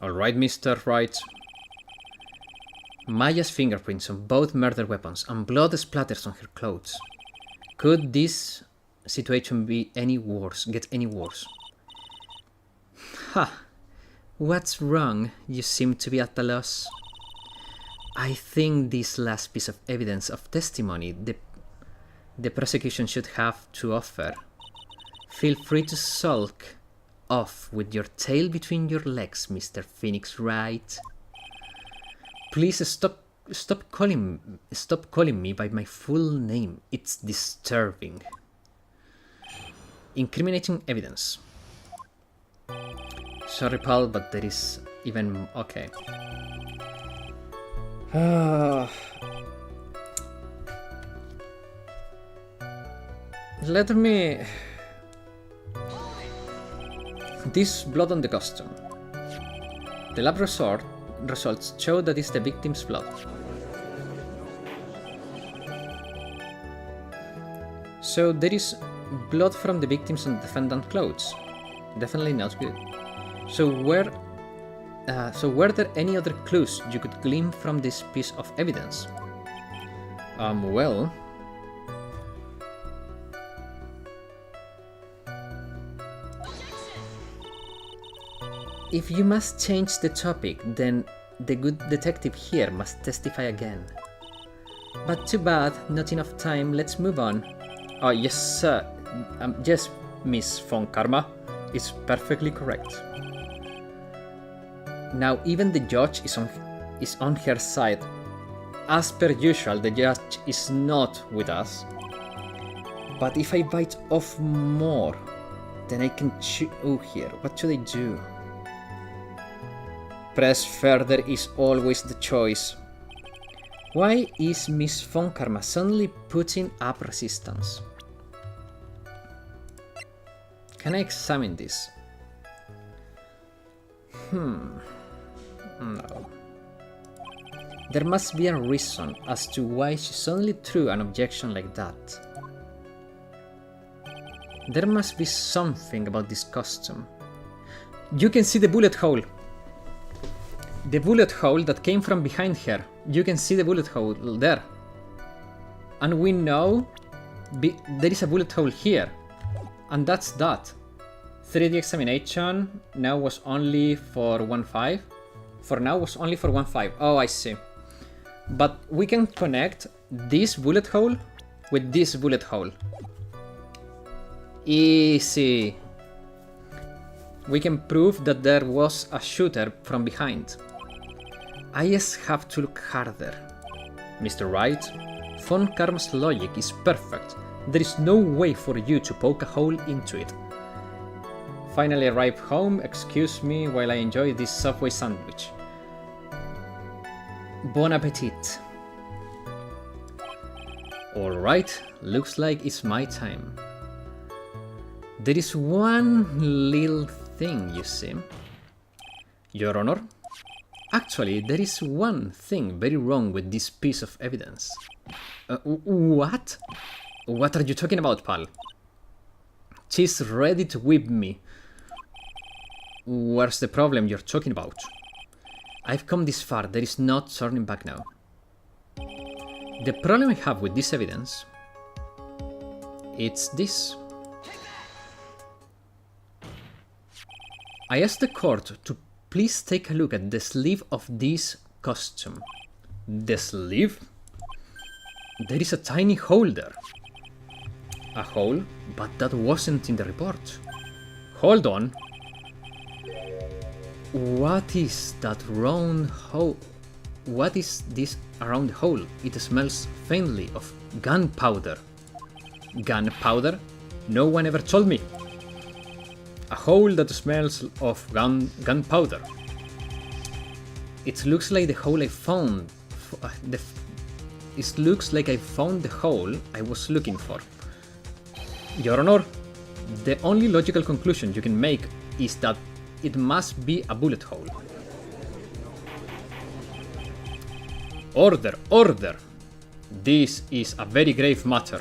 Speaker 1: Alright, Mr. Wright. Maya's fingerprints on both murder weapons and blood splatters on her clothes. Could this situation be any worse? Get any worse? Ha! What's wrong? You seem to be at a loss. I think this last piece of evidence of testimony the prosecution should have to offer. Feel free to sulk off with your tail between your legs, Mr. Phoenix Wright. Please stop calling me by my full name. It's disturbing. Incriminating evidence. Sorry, pal, but there is even... Okay. Let me... This blood on the costume. The lab results show that it's the victim's blood. So there is blood from the victims on the defendant's clothes. Definitely not good. So were there any other clues you could glean from this piece of evidence? Well... If you must change the topic, then the good detective here must testify again. But too bad, not enough time, let's move on. Oh, yes, sir. Yes, Miss Von Karma. It's perfectly correct. Now, even the judge is on her side. As per usual, the judge is not with us. But if I bite off more, then I can chew here. What should I do? Press further is always the choice. Why is Miss Von Karma suddenly putting up resistance? Can I examine this? No. There must be a reason as to why she suddenly threw an objection like that. There must be something about this costume. You can see the bullet hole! The bullet hole that came from behind her. You can see the bullet hole there. And we know there is a bullet hole here. And that's that. 3D examination now was only for 1.5. For now was only for 1.5. Oh, I see. But we can connect this bullet hole with this bullet hole. Easy. We can prove that there was a shooter from behind. I just have to look harder. Mr. Wright, Von Karma's logic is perfect. There is no way for you to poke a hole into it. Finally arrived home, excuse me while I enjoy this Subway sandwich. Bon appetit. Alright, looks like it's my time. There is one little thing, you see. Your Honor? Actually, there is one thing very wrong with this piece of evidence. What? What are you talking about, pal? She's ready to whip me. Where's the problem you're talking about? I've come this far, there is no turning back now. The problem I have with this evidence, it's this. I asked the court to please take a look at the sleeve of this costume. The sleeve? There is a tiny hole there. A hole? But that wasn't in the report. Hold on. What is that round hole? What is this around the hole? It smells faintly of gunpowder. Gunpowder? No one ever told me. A hole that smells of gunpowder. It looks like the hole I found. It looks like I found the hole I was looking for. Your Honor, the only logical conclusion you can make is that it must be a bullet hole. Order, order! This is a very grave matter.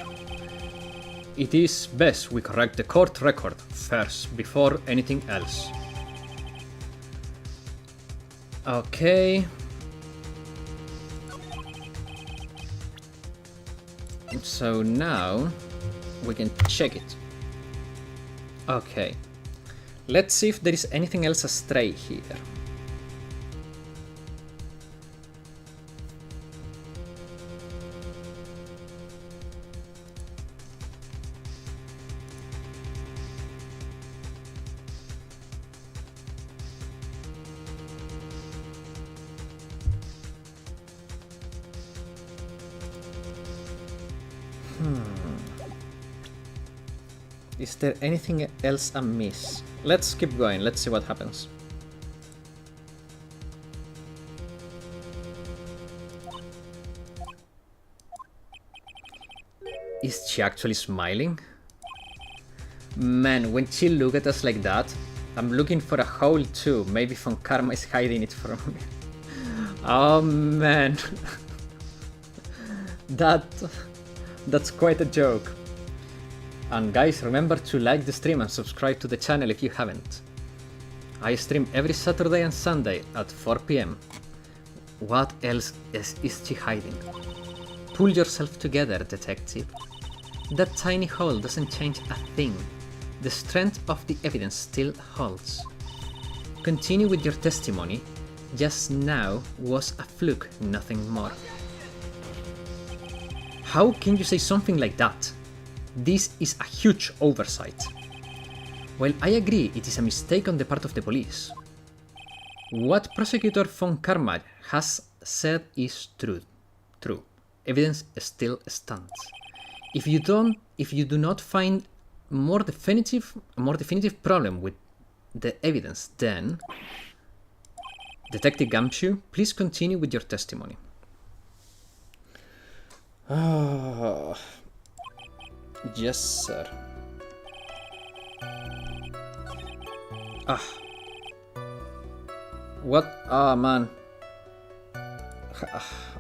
Speaker 1: It is best we correct the court record first, before anything else. Okay. So now we can check it. Okay. Let's see if there is anything else astray here. Is there anything else amiss? Let's keep going, let's see what happens. Is she actually smiling? Man, when she look at us like that, I'm looking for a hole too. Maybe Von Karma is hiding it from me. Oh man. That's quite a joke. And guys, remember to like the stream and subscribe to the channel if you haven't. I stream every Saturday and Sunday at 4 PM. What else is she hiding? Pull yourself together, detective. That tiny hole doesn't change a thing. The strength of the evidence still holds. Continue with your testimony. Just now was a fluke, nothing more. How can you say something like that? This is a huge oversight. Well, I agree it is a mistake on the part of the police. What Prosecutor Von Karma has said is true. Evidence still stands. If you do not find a more definitive problem with the evidence, then Detective Gumshoe, please continue with your testimony. Yes, sir. What? Man.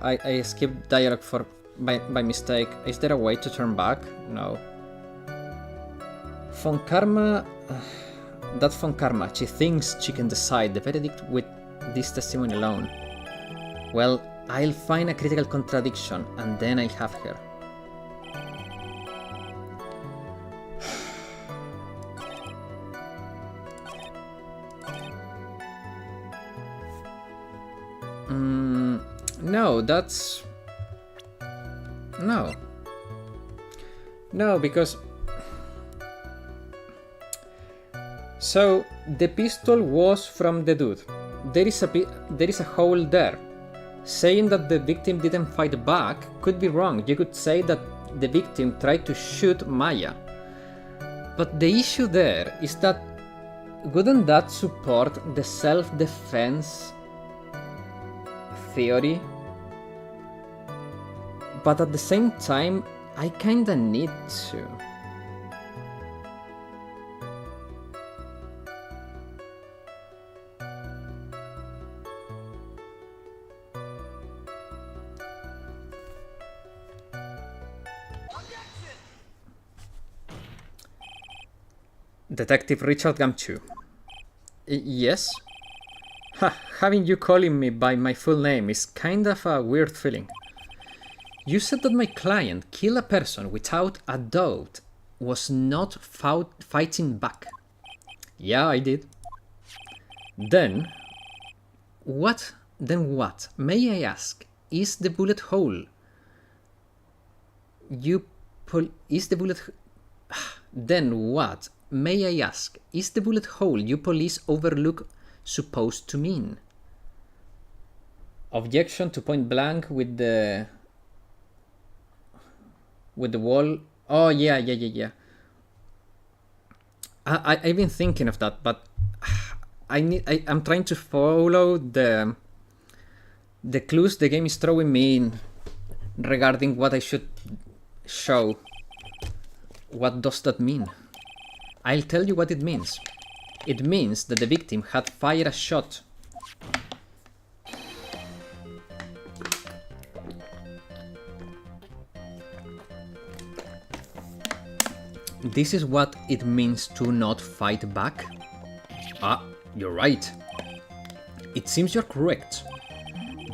Speaker 1: I skipped dialogue by mistake. Is there a way to turn back? No. Von Karma... That Von Karma, she thinks she can decide the verdict with this testimony alone. Well, I'll find a critical contradiction and then I'll have her. No, that's... No. No, because... So, the pistol was from the dude. There is a hole there. Saying that the victim didn't fight back could be wrong. You could say that the victim tried to shoot Maya. But the issue there is that wouldn't that support the self-defense theory? But at the same time, I kinda need to. Detective Richard Gamchu. Yes? Ha, having you calling me by my full name is kind of a weird feeling. You said that my client killed a person without a doubt was not fighting back. Yeah, I did. Then what? May I ask, is the bullet hole you is the bullet... Then what? May I ask, is the bullet hole you police overlook supposed to mean? Objection to point blank with the wall. Oh, yeah. I've been thinking of that, but I'm trying to follow the clues the game is throwing me in regarding what I should show. What does that mean? I'll tell you what it means. It means that the victim had fired a shot. This is what it means to not fight back? Ah, you're right. It seems you're correct.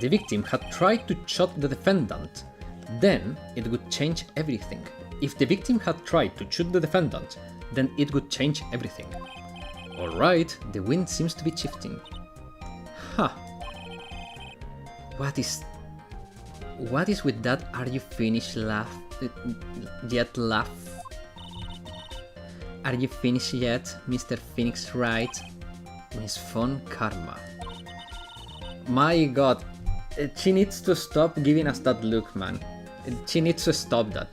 Speaker 1: The victim had tried to shoot the defendant. Then it would change everything. If the victim had tried to shoot the defendant, then it would change everything. Alright, the wind seems to be shifting. Huh. What is with that are you finished laugh? Are you finished yet, Mr. Phoenix Wright? Miss Von Karma. My god, she needs to stop giving us that look, man. She needs to stop that.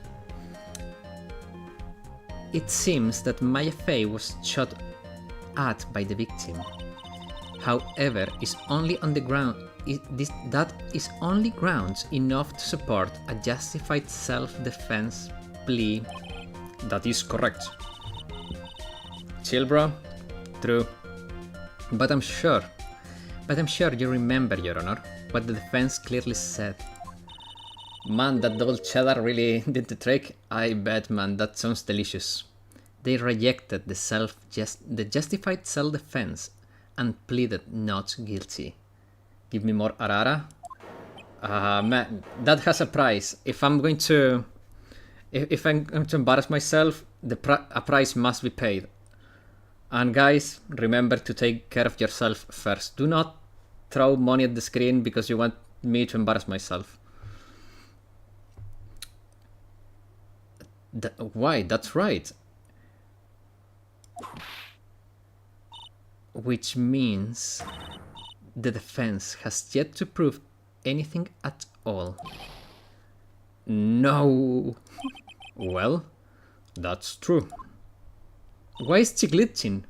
Speaker 1: It seems that Maya Fey was shot at by the victim. However, is only on the ground. That is only grounds enough to support a justified self-defense plea. That is correct. Chill, bro. True. But I'm sure you remember, Your Honor, what the defense clearly said. Man, that double cheddar really did the trick. I bet, man, that sounds delicious. They rejected the justified self-defense and pleaded not guilty. Give me more Arara. Man, that has a price. If I'm going to embarrass myself, a price must be paid. And guys, remember to take care of yourself first. Do not throw money at the screen because you want me to embarrass myself. Why? That's right. Which means the defense has yet to prove anything at all. No. Well, that's true. Why is she glitching?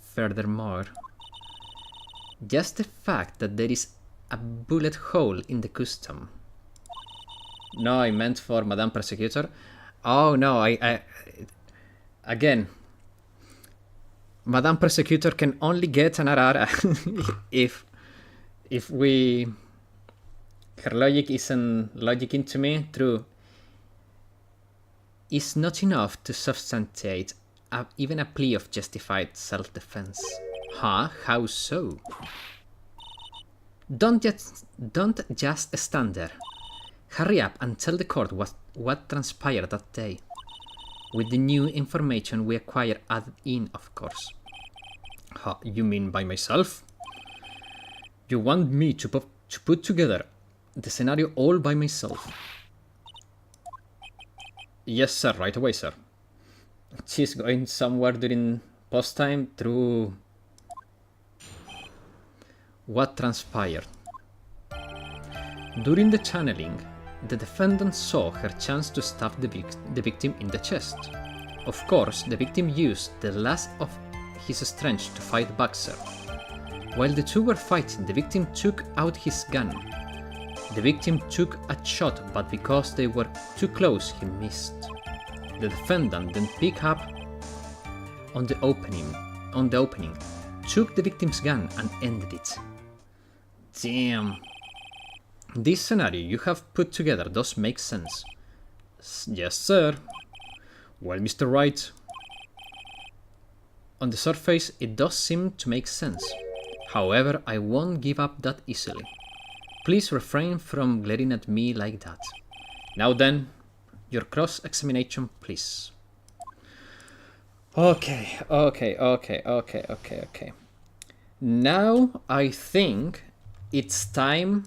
Speaker 1: Furthermore, just the fact that there is a bullet hole in the custom. No, I meant for Madame Prosecutor. Oh no, I again. Madame Prosecutor can only get an Arara if her logic isn't logicking to me. True. Is not enough to substantiate even a plea of justified self-defense. Huh? How so? Don't just stand there. Hurry up and tell the court what transpired that day. With the new information we acquired added in, of course. You mean by myself? You want me to put together the scenario all by myself. Yes, sir, right away, sir. She's going somewhere during post time through what transpired. During the channeling, the defendant saw her chance to stab the victim in the chest. Of course, the victim used the last of his strength to fight back, sir. While the two were fighting, the victim took out his gun. The victim took a shot, but because they were too close, he missed. The defendant then picked up on the opening, took the victim's gun and ended it. Damn. This scenario you have put together does make sense. Yes, sir. Well, Mr. Wright, on the surface it does seem to make sense. However, I won't give up that easily. Please refrain from glaring at me like that. Now then, your cross-examination, please. Okay. Now I think it's time.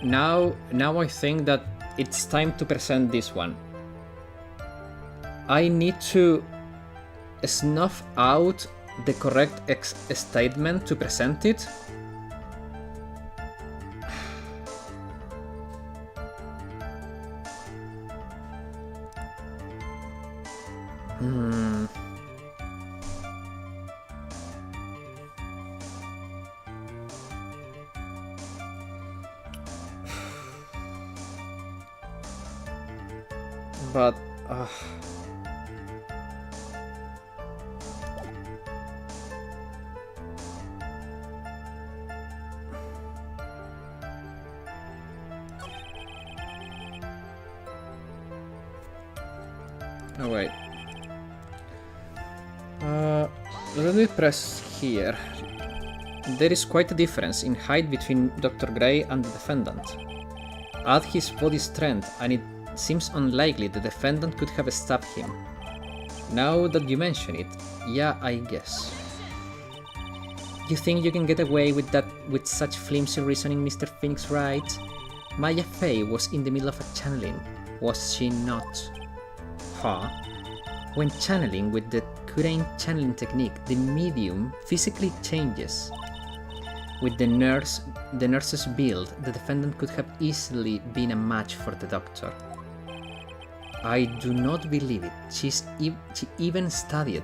Speaker 1: Now I think that it's time to present this one. I need to snuff out the correct statement to present it. But oh wait. Let me press here. There is quite a difference in height between Dr. Gray and the defendant. Add his body strength and it seems unlikely the defendant could have stabbed him. Now that you mention it, yeah, I guess. You think you can get away with that with such flimsy reasoning, Mr. Phoenix Wright? Maya Fey was in the middle of a channeling, was she not? Huh? When channeling with the current channeling technique, the medium physically changes. With the nurse's build, the defendant could have easily been a match for the doctor. I do not believe it. She even studied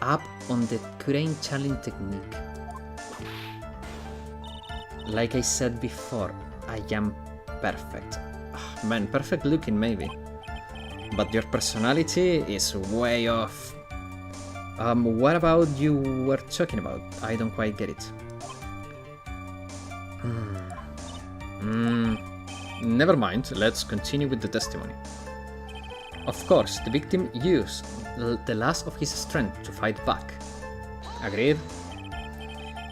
Speaker 1: up on the current channeling technique. Like I said before, I am perfect. Oh, man, perfect looking maybe. But your personality is way off. What about you were talking about? I don't quite get it. Never mind, let's continue with the testimony. Of course, the victim used the last of his strength to fight back. Agreed?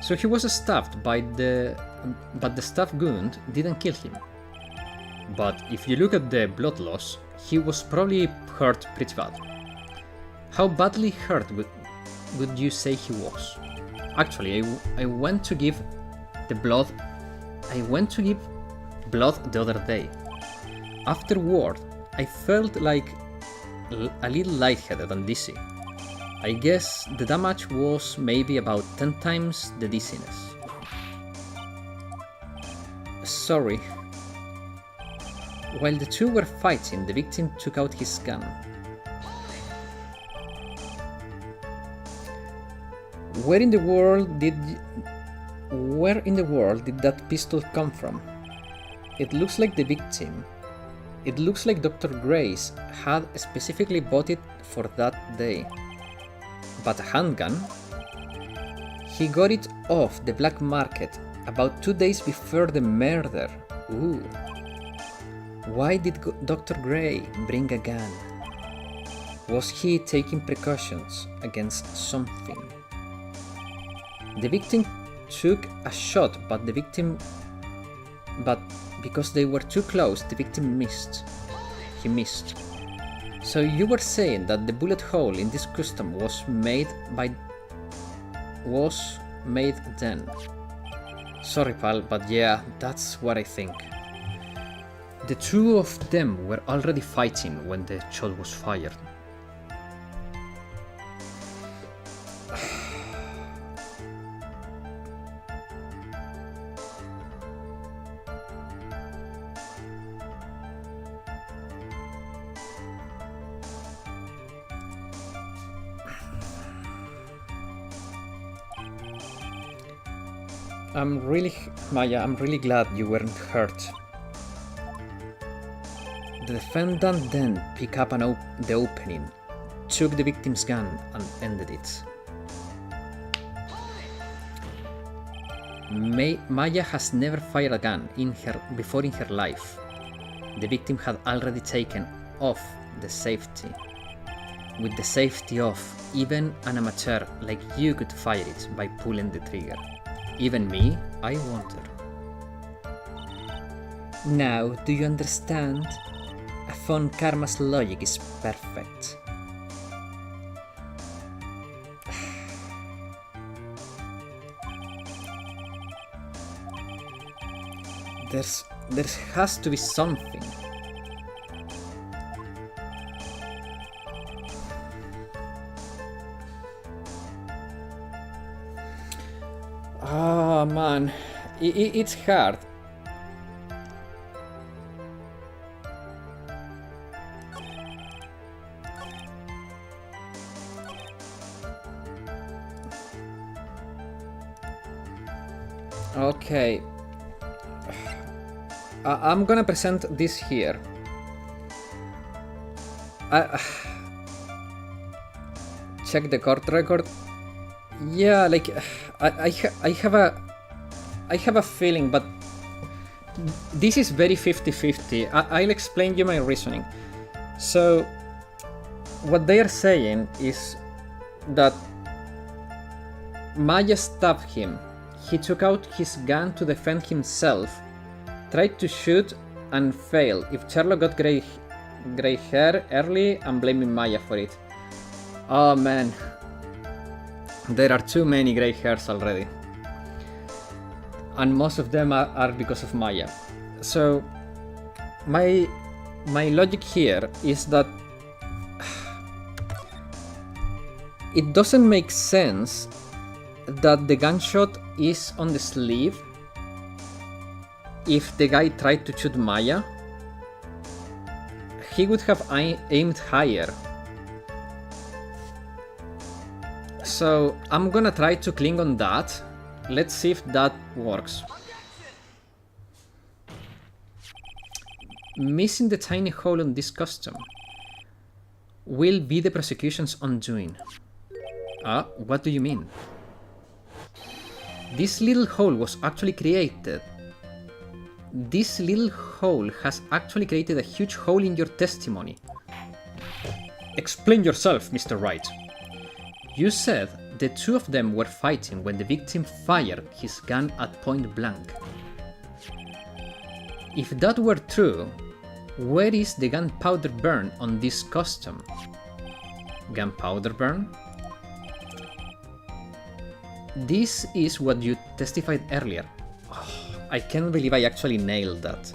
Speaker 1: So he was stabbed but the stab wound didn't kill him. But if you look at the blood loss, he was probably hurt pretty bad. How badly hurt would you say he was? Actually, I went to give blood the other day. Afterward, I felt like a little lightheaded and dizzy. I guess the damage was maybe about 10 times the dizziness. Sorry. While the two were fighting, the victim took out his gun. Where in the world did that pistol come from? It looks like Dr. Grace had specifically bought it for that day. But a handgun? He got it off the black market about 2 days before the murder. Ooh. Why did Dr. Gray bring a gun? Was he taking precautions against something? The victim took a shot, but because they were too close, the victim missed. He missed. So you were saying that the bullet hole in this custom was made then. sorry, pal, but yeah, that's what I think. The two of them were already fighting when the shot was fired. Maya, I'm really glad you weren't hurt. The defendant then picked up the opening, took the victim's gun and ended it. Maya has never fired a gun before in her life. The victim had already taken off the safety. With the safety off, even an amateur like you could fire it by pulling the trigger. Even me, I wonder. Now, do you understand? A Von Karma's logic is perfect. There has to be something. Oh man, it's hard. Okay. I'm gonna present this here. Check the court record. Yeah, like I have a feeling, but this is very 50-50. I'll explain you my reasoning. So, what they are saying is that Maya stabbed him. He took out his gun to defend himself, tried to shoot and failed. If Sherlock got gray hair early, I'm blaming Maya for it. Oh man. There are too many grey hairs already. And most of them are because of Maya. So, my logic here is that it doesn't make sense that the gunshot is on the sleeve if the guy tried to shoot Maya. He would have aimed higher. So I'm gonna try to cling on that. Let's see if that works. Missing the tiny hole on this custom will be the prosecution's undoing. What do you mean? This little hole was actually created. This little hole has actually created a huge hole in your testimony. Explain yourself, Mr. Wright. You said the two of them were fighting when the victim fired his gun at point blank. If that were true, where is the gunpowder burn on this custom? Gunpowder burn? This is what you testified earlier. I can't believe I actually nailed that.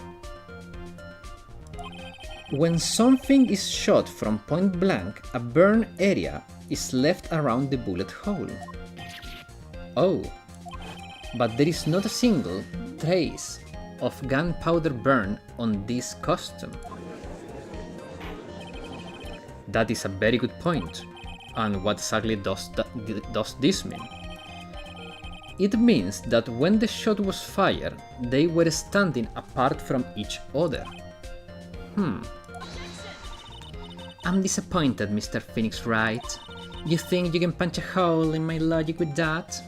Speaker 1: When something is shot from point blank, a burn area is left around the bullet hole. Oh, but there is not a single trace of gunpowder burn on this custom. That is a very good point. And what exactly does this mean? It means that when the shot was fired, they were standing apart from each other. I'm disappointed, Mr. Phoenix Wright. You think you can punch a hole in my logic with that?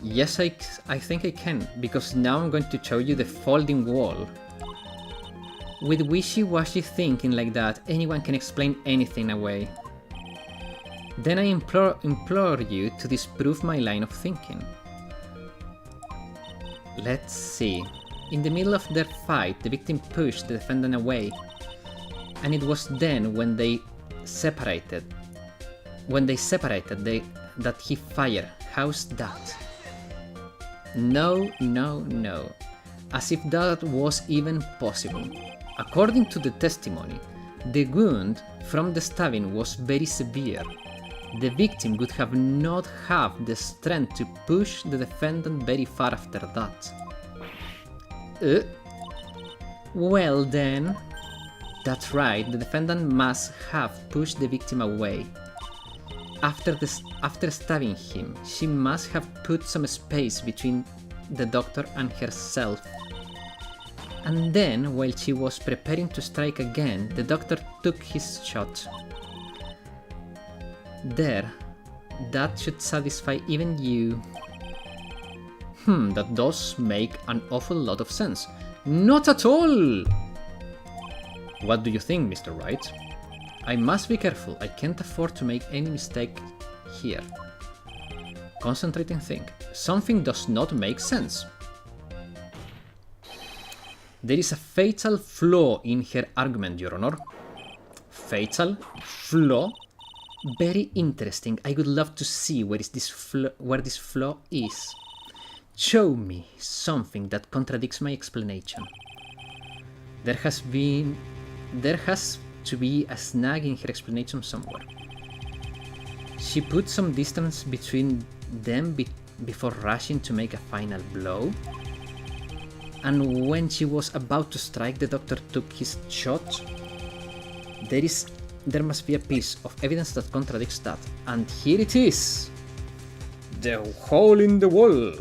Speaker 1: Yes, I think I can, because now I'm going to show you the folding wall. With wishy-washy thinking like that, anyone can explain anything away. Then I implore you to disprove my line of thinking. Let's see. In the middle of their fight, the victim pushed the defendant away. And it was then when they separated that he fired. How's that? No, no, no. As if that was even possible. According to the testimony, the wound from the stabbing was very severe. The victim would have not have the strength to push the defendant very far after that. Well then, that's right, the defendant must have pushed the victim away. After stabbing him, she must have put some space between the doctor and herself. And then, while she was preparing to strike again, the doctor took his shot. There, that should satisfy even you. That does make an awful lot of sense. Not at all! What do you think, Mr. Wright? I must be careful, I can't afford to make any mistake here. Concentrate and think. Something does not make sense. There is a fatal flaw in her argument, Your Honor. Fatal flaw? Very interesting. I would love to see where this flaw is. Show me something that contradicts my explanation. There has to be a snag in her explanation somewhere. She put some distance between them before rushing to make a final blow. And when she was about to strike, the doctor took his shot. There must be a piece of evidence that contradicts that. And here it is! The hole in the wall!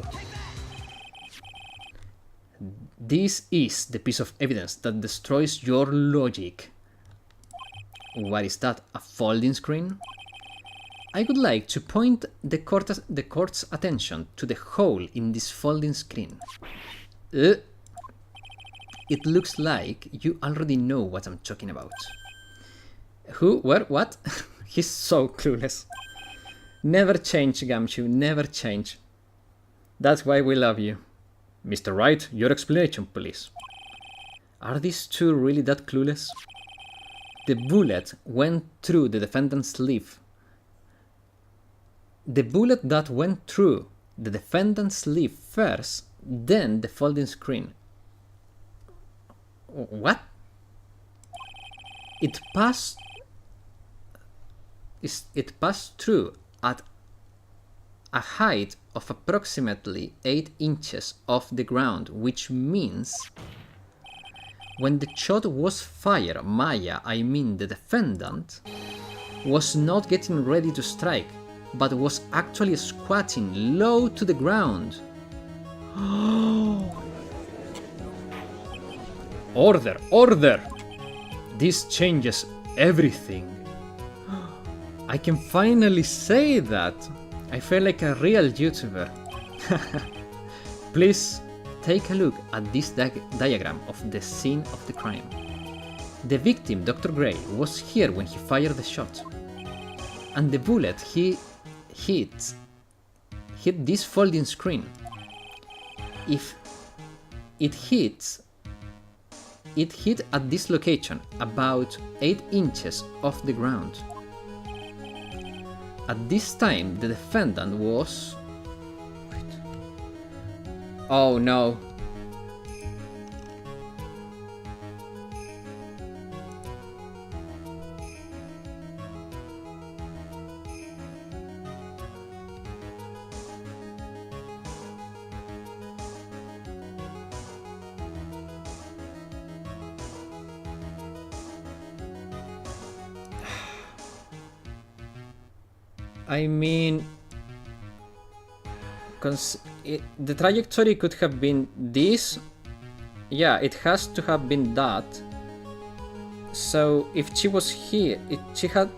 Speaker 1: This is the piece of evidence that destroys your logic. What is that? A folding screen? I would like to point the court's attention to the hole in this folding screen. It looks like you already know what I'm talking about. Who? Where? What? He's so clueless. Never change, Gumshoe, never change. That's why we love you. Mr. Wright, your explanation, please. Are these two really that clueless? The bullet went through the defendant's sleeve. The bullet that went through the defendant's sleeve first, then the folding screen. What? It passed through at a height of approximately 8 inches off the ground, which means when the shot was fired, Maya, I mean the defendant, was not getting ready to strike, but was actually squatting low to the ground. Order! Order! This changes everything. I can finally say that. I feel like a real YouTuber. Please take a look at this diagram of the scene of the crime. The victim, Dr. Gray, was here when he fired the shot. And the bullet hit this folding screen. If it hit at this location, about 8 inches off the ground. At this time, the defendant was... Wait. Oh no. I mean, the trajectory could have been this. Yeah, it has to have been that. So if she was here, she had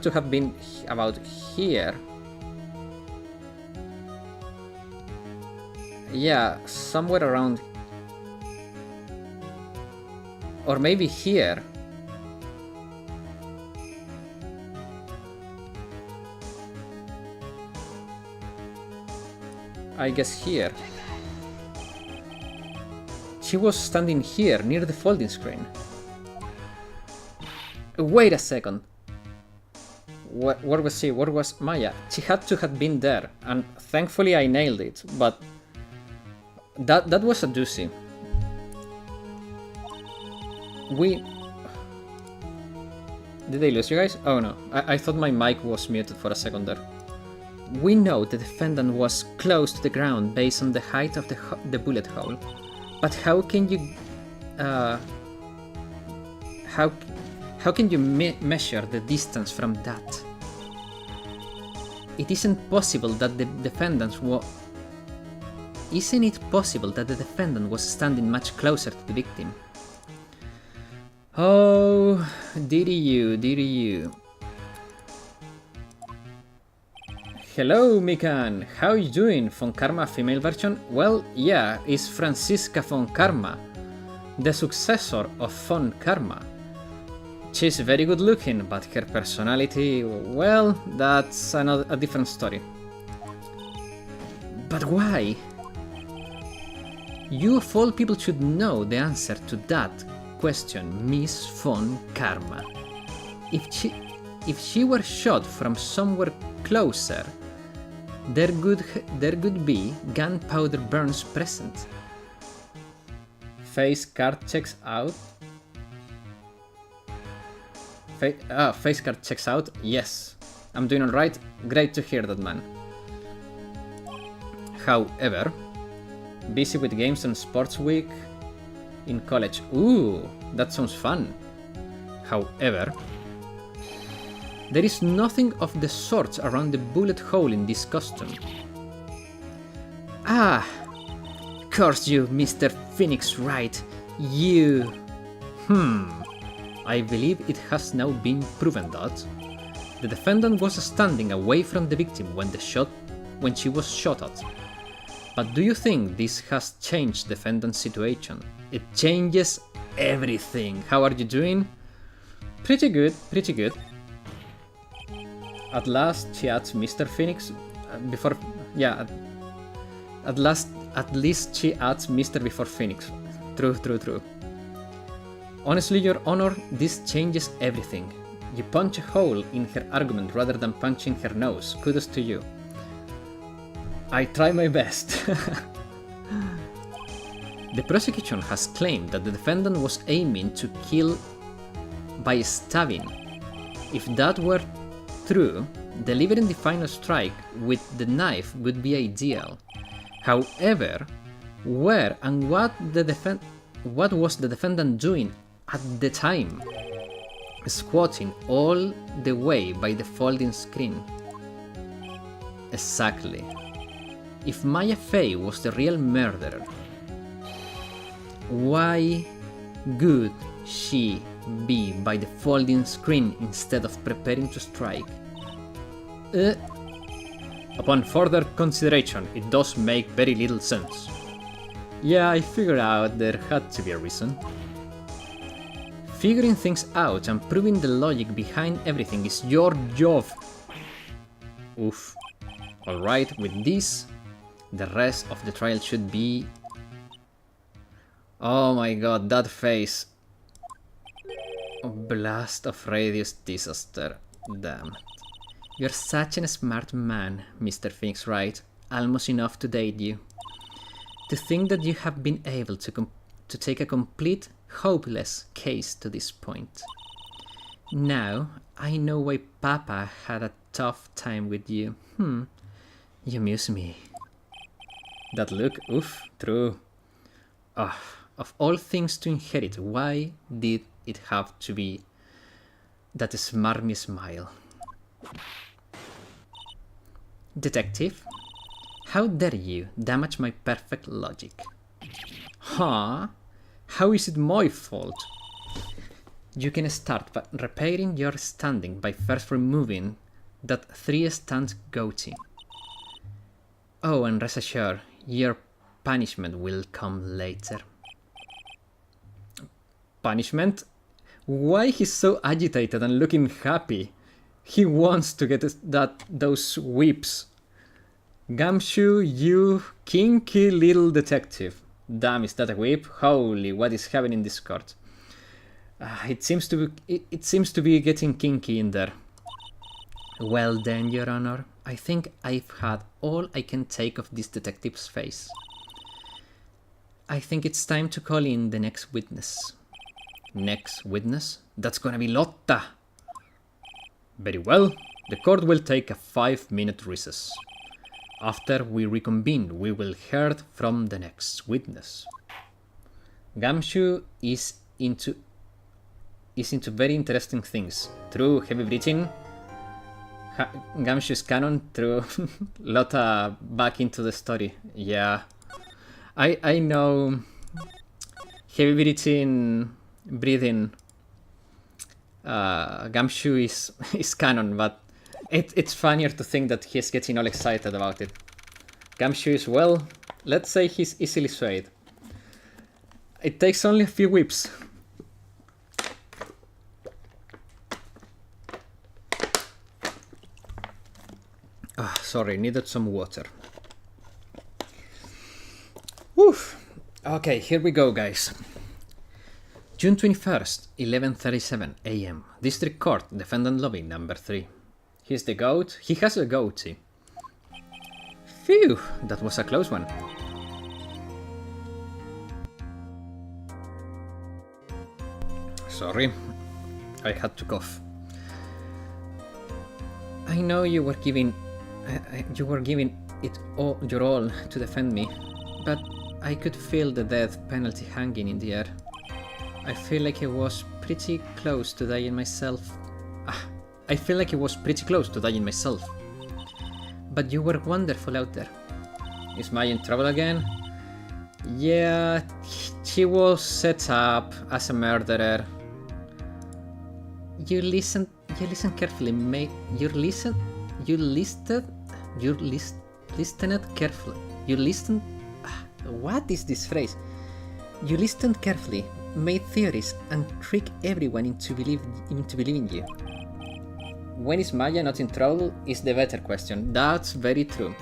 Speaker 1: to have been about here. Yeah, somewhere around, or maybe here. I guess here. She was standing here, near the folding screen. Wait a second. Where was she? Where was Maya? She had to have been there, and thankfully I nailed it, but That was a doozy. Did I lose you guys? Oh no, I thought my mic was muted for a second there. We know the defendant was close to the ground based on the height of the bullet hole, but how can you measure the distance from that? It isn't possible that the defendant was standing much closer to the victim? Oh, did you? Hello, Mikan. How you doing? Von Karma female version? Well, yeah, it's Franziska von Karma, the successor of Von Karma. She's very good looking, but her personality, well, that's a different story. But why? You of all people should know the answer to that question, Miss Von Karma. If she were shot from somewhere closer, there could be gunpowder burns present. Face card checks out. Face card checks out. Yes, I'm doing alright. Great to hear that, man. However, busy with games and sports week in college. Ooh, that sounds fun. However, there is nothing of the sort around the bullet hole in this costume. Ah, curse you, Mr. Phoenix Wright. You... I believe it has now been proven that the defendant was standing away from the victim when she was shot at. But do you think this has changed the defendant's situation? It changes everything. How are you doing? Pretty good. At last, she adds Mr. Phoenix before. Yeah, at least she adds Mr. before Phoenix. True. Honestly, Your Honor, this changes everything. You punch a hole in her argument rather than punching her nose. Kudos to you. I try my best. The prosecution has claimed that the defendant was aiming to kill by stabbing. If that were true, delivering the final strike with the knife would be ideal. However, where and what was the defendant doing at the time? Squatting all the way by the folding screen. Exactly. If Maya Fey was the real murderer, why would she be by the folding screen instead of preparing to strike? Upon further consideration, it does make very little sense. Yeah, I figured out there had to be a reason. Figuring things out and proving the logic behind everything is your job. Oof. Alright, with this, the rest of the trial should be... Oh my god, that face. Blast of radius disaster. Damn. You're such a smart man, Mr. Phoenix Wright. Almost enough to date you. To think that you have been able to take a complete, hopeless case to this point. Now, I know why Papa had a tough time with you. You amuse me. That look, oof, true. Of all things to inherit, why did it have to be that smarmy smile? Detective, how dare you damage my perfect logic? Huh? How is it my fault? You can start by repairing your standing by first removing that 3-stunt goatee. Oh, and rest assured, your punishment will come later. Punishment? Why he's so agitated and looking happy? He wants to get those whips. Gumshoe, you kinky little detective. Damn, is that a whip? Holy, what is happening in this court? It seems to be getting kinky in there. Well then, Your Honor, I think I've had all I can take of this detective's face. I think it's time to call in the next witness. Next witness? That's gonna be Lotta! Very well. The court will take a 5-minute recess. After we reconvene, we will hear from the next witness. Gamshu is into very interesting things. Through heavy breathing, Gamshu's canon threw Lotta back into the story. Yeah, I know heavy breathing. Gamshu is canon, but it's funnier to think that he's getting all excited about it. Gamshu is, well, let's say he's easily swayed. It takes only a few whips. Sorry, needed some water. Woof. Okay, here we go, guys. June 21st, 11:37 AM. District Court, Defendant Lobby, number 3. He's the goat. He has a goatee. Phew, that was a close one. Sorry, I had to cough. I know you were giving it all, your all to defend me, but I could feel the death penalty hanging in the air. I feel like I was pretty close to dying myself. But you were wonderful out there. Is Maya in trouble again? Yeah, she was set up as a murderer. You listened carefully, mate. You listened carefully. You listened. What is this phrase? You listened carefully, made theories, and tricked everyone into believing you. When is Maya not in trouble is the better question. That's very true.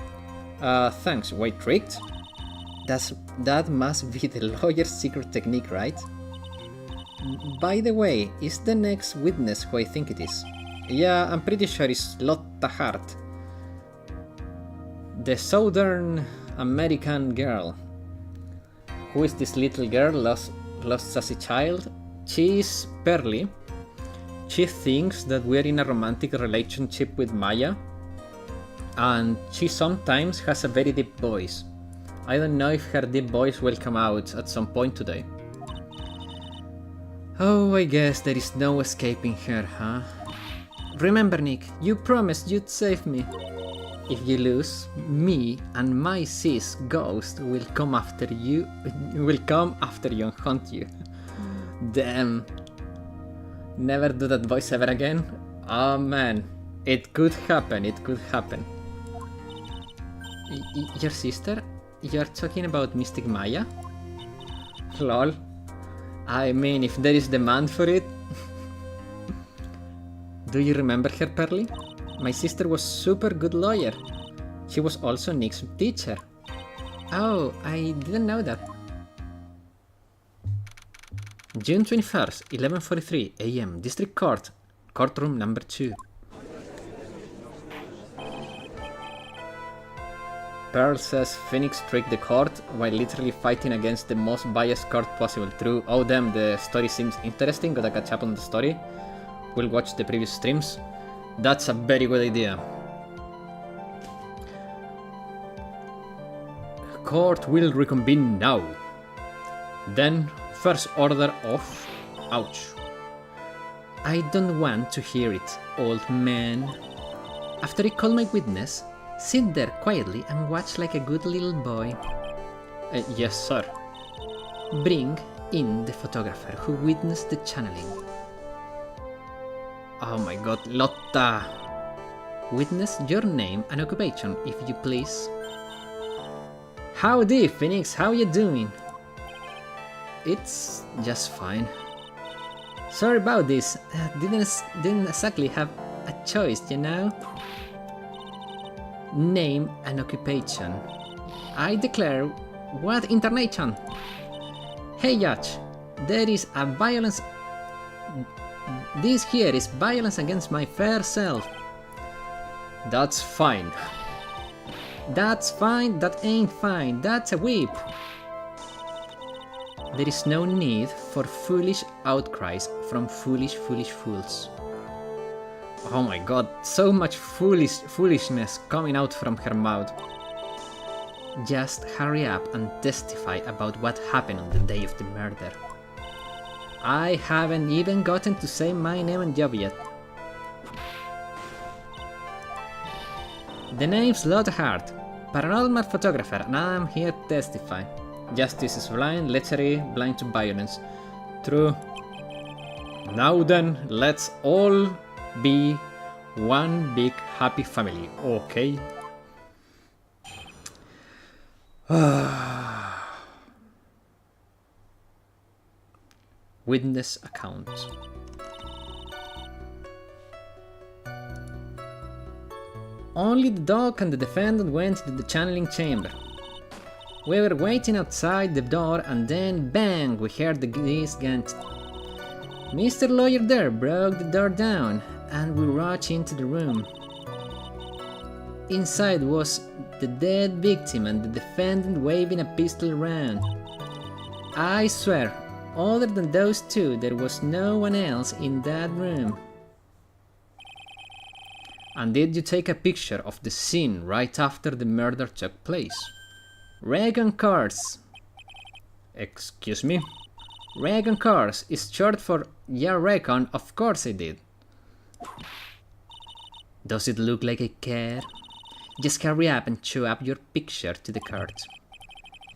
Speaker 1: Thanks. Wait, tricked? That must be the lawyer's secret technique, right? By the way, is the next witness who I think it is? Yeah, I'm pretty sure it's Lotta Hart. The Southern American girl. Who is this little girl lost as a child? She's Pearly. She thinks that we're in a romantic relationship with Maya, and she sometimes has a very deep voice. I don't know if her deep voice will come out at some point today. Oh, I guess there is no escaping her, huh? Remember, Nick, you promised you'd save me. If you lose, me and my sis ghost will come after you and hunt you. Damn. Never do that voice ever again? Oh man, it could happen. Your sister? You're talking about Mystic Maya? Lol. I mean, if there is demand for it. Do you remember her, Pearly? My sister was super good lawyer. She was also Nick's teacher. Oh, I didn't know that. June 21st, 11:43 AM, District Court, Courtroom number 2. Pearl says Phoenix tricked the court while literally fighting against the most biased court possible. True. Oh damn, the story seems interesting. Gotta catch up on the story. We'll watch the previous streams. That's a very good idea. Court will reconvene now. Then, first order of... Ouch. I don't want to hear it, old man. After I call my witness, sit there quietly and watch like a good little boy. Yes, sir. Bring in the photographer who witnessed the channeling. Oh my god, Lotta! Witness your name and occupation, if you please. Howdy, Phoenix, how you doing? It's just fine. Sorry about this, didn't exactly have a choice, you know? Name and occupation. I declare, what internation? Hey Judge, there is a violence... This here is violence against my fair self. That's fine. That's fine, that ain't fine, that's a whip. There is no need for foolish outcries from foolish fools. Oh my god, so much foolishness coming out from her mouth. Just hurry up and testify about what happened on the day of the murder. I haven't even gotten to say my name and job yet. The name's Lotte Hart, paranormal photographer, and I'm here to testify. Justice is blind, literally blind to violence. True. Now then, let's all be one big happy family, okay? Witness account. Only the dog and the defendant went to the channeling chamber. We were waiting outside the door and then bang, we heard this gunshot. Mr. Lawyer there broke the door down and we rushed into the room. Inside was the dead victim and the defendant waving a pistol around. I swear, other than those two, there was no one else in that room. And did you take a picture of the scene right after the murder took place? Recon course. Excuse me? Recon course is short for yeah recon, of course I did. Does it look like I care? Just hurry up and show up your picture to the court.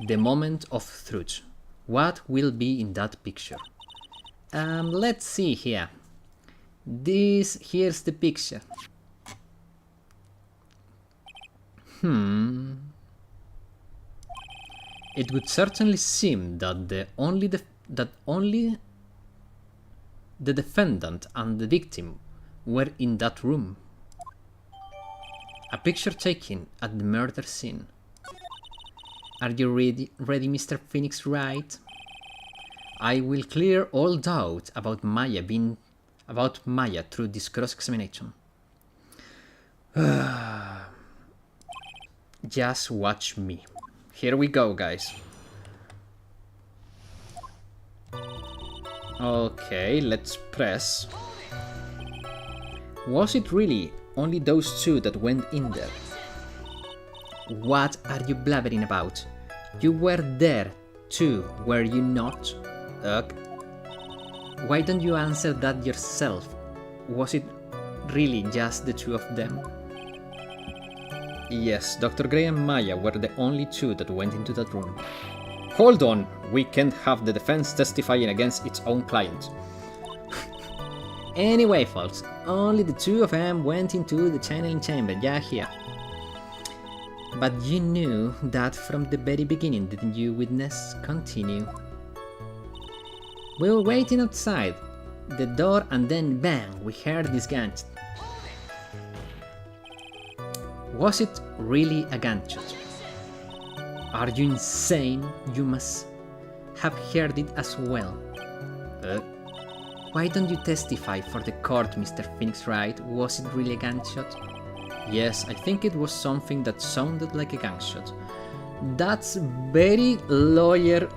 Speaker 1: The moment of truth. What will be in that picture? Let's see here. Here's the picture. It would certainly seem that only the defendant and the victim were in that room. A picture taken at the murder scene. Are you ready, Mr. Phoenix Wright? I will clear all doubt about Maya through this cross-examination. Just watch me. Here we go, guys. Okay, let's press. Was it really only those two that went in there? What are you blabbering about? You were there too, were you not? Ugh. Why don't you answer that yourself? Was it really just the two of them? Yes, Dr. Gray and Maya were the only two that went into that room. Hold on, we can't have the defense testifying against its own client. Anyway, folks, only the two of them went into the channeling chamber, yeah, here. But you knew that from the very beginning, didn't you, witness? Continue. We were waiting outside the door and then bang, we heard this gunshot. Was it really a gunshot? Are you insane? You must have heard it as well. Why don't you testify for the court, Mr. Phoenix Wright? Was it really a gunshot? Yes, I think it was something that sounded like a gunshot. That's very lawyer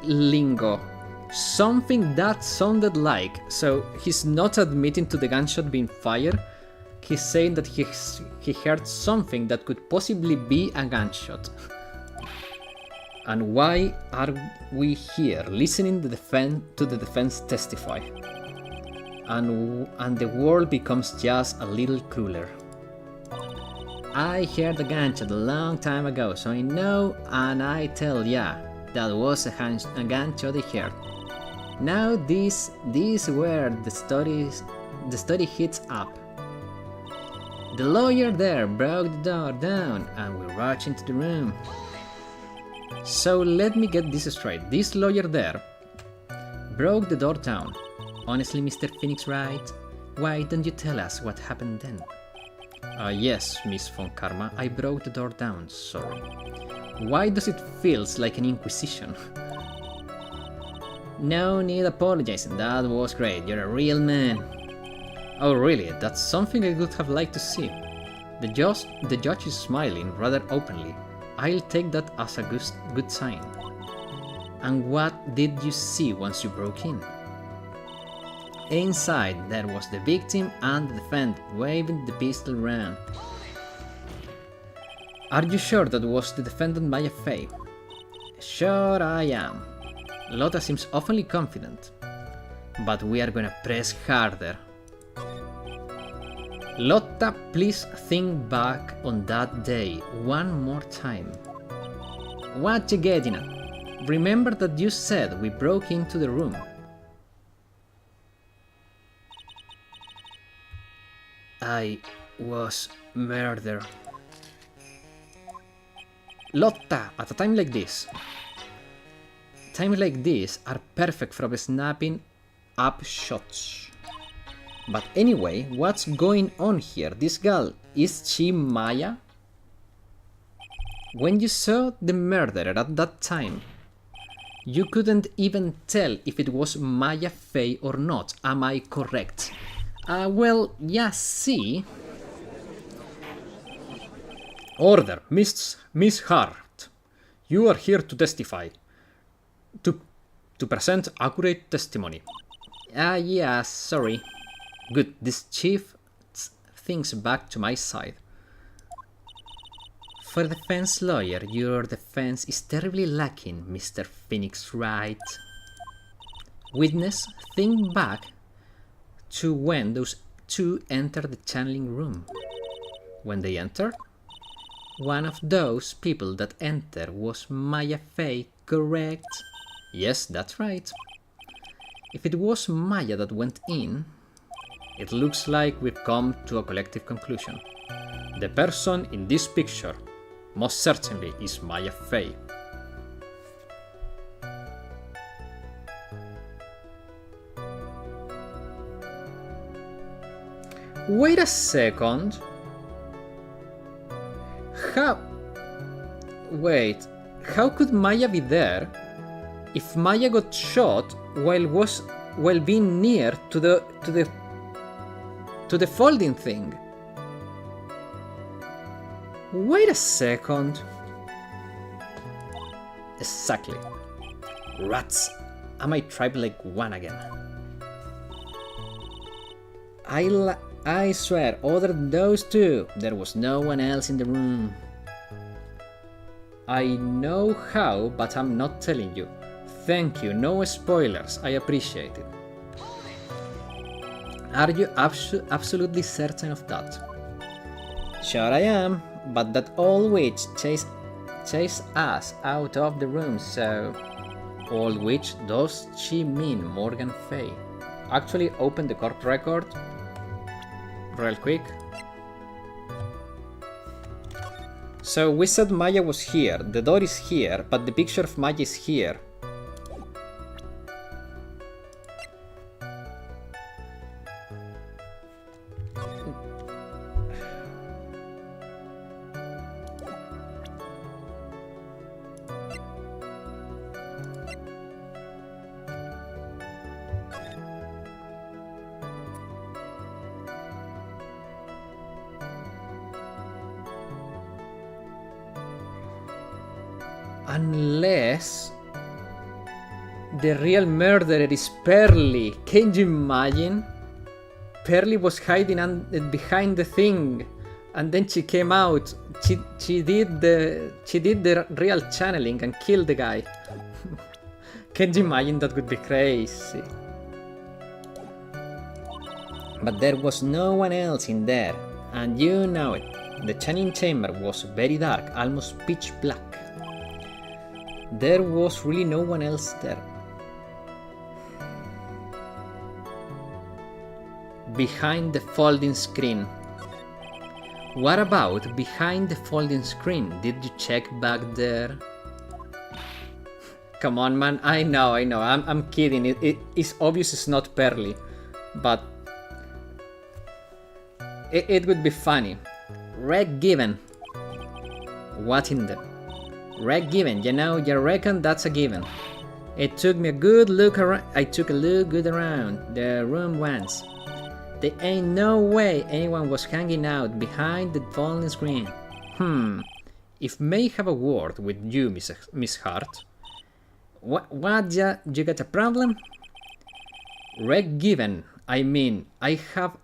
Speaker 1: lingo. Something that sounded like. So he's not admitting to the gunshot being fired. He's saying that he heard something that could possibly be a gunshot. And why are we here listening to the defense testify? And the world becomes just a little crueler. I heard a gunshot a long time ago, so I know and I tell ya that was a gunshot I heard. Now this where the story hits up. The lawyer there broke the door down and we rushed into the room. So let me get this straight. This lawyer there broke the door down. Honestly, Mr. Phoenix Wright, why don't you tell us what happened then? Yes, Miss Von Karma, I broke the door down, sorry. Why does it feel like an inquisition? No need apologizing, that was great, you're a real man. Oh really, that's something I would have liked to see. The judge is smiling rather openly. I'll take that as a good sign. And what did you see once you broke in? Inside, there was the victim and the defendant, waving the pistol around. Are you sure that was the defendant Maya Fey? Sure I am. Lotta seems awfully confident. But we are gonna press harder. Lotta, please think back on that day one more time. What you getting at? Remember that you said we broke into the room. I was murdered. Lotta, at a time like this. Times like this are perfect for snapping up shots. But anyway, what's going on here? This girl, is she Maya? When you saw the murderer at that time, you couldn't even tell if it was Maya Fey or not, am I correct? Well, yeah, see? Order, Miss Hart. You are here to testify. To present accurate testimony. Yeah, sorry. Good, this chief things back to my side. For a defense lawyer, your defense is terribly lacking, Mr. Phoenix Wright. Witness, think back to when those two entered the channeling room. When they entered, one of those people that entered was Maya Fey, correct? Yes, that's right. If it was Maya that went in, it looks like we've come to a collective conclusion. The person in this picture most certainly is Maya Fey. Wait a second. How could Maya be there if Maya got shot while being near to the folding thing? Wait a second. Exactly. Rats. I might try like one again. I swear, other than those two, there was no one else in the room. I know how, but I'm not telling you. Thank you, no spoilers, I appreciate it. Are you absolutely certain of that? Sure I am, but that old witch chased us out of the room, so... Old witch, does she mean Morgan Fey? Actually, open the court record real quick. So we said Maya was here, the door is here, but the picture of Maya is here. Unless the real murderer is Pearly. Can you imagine? Pearly was hiding behind the thing, and then she came out. She did the real channeling and killed the guy. Can you imagine? That would be crazy. But there was no one else in there, and you know it. The channeling chamber was very dark, almost pitch black. There was really no one else there. Behind the folding screen. What about behind the folding screen? Did you check back there? Come on, man. I know. I'm kidding. It's obvious it's not Pearly, but it would be funny. Reg given. What in the... Reg given, you know, you reckon that's a given. It took me a good look around. I took a look good around the room once. There ain't no way anyone was hanging out behind the folding screen. If may have a word with you, Miss Hart. What, you got a problem? Reg given, I mean, I am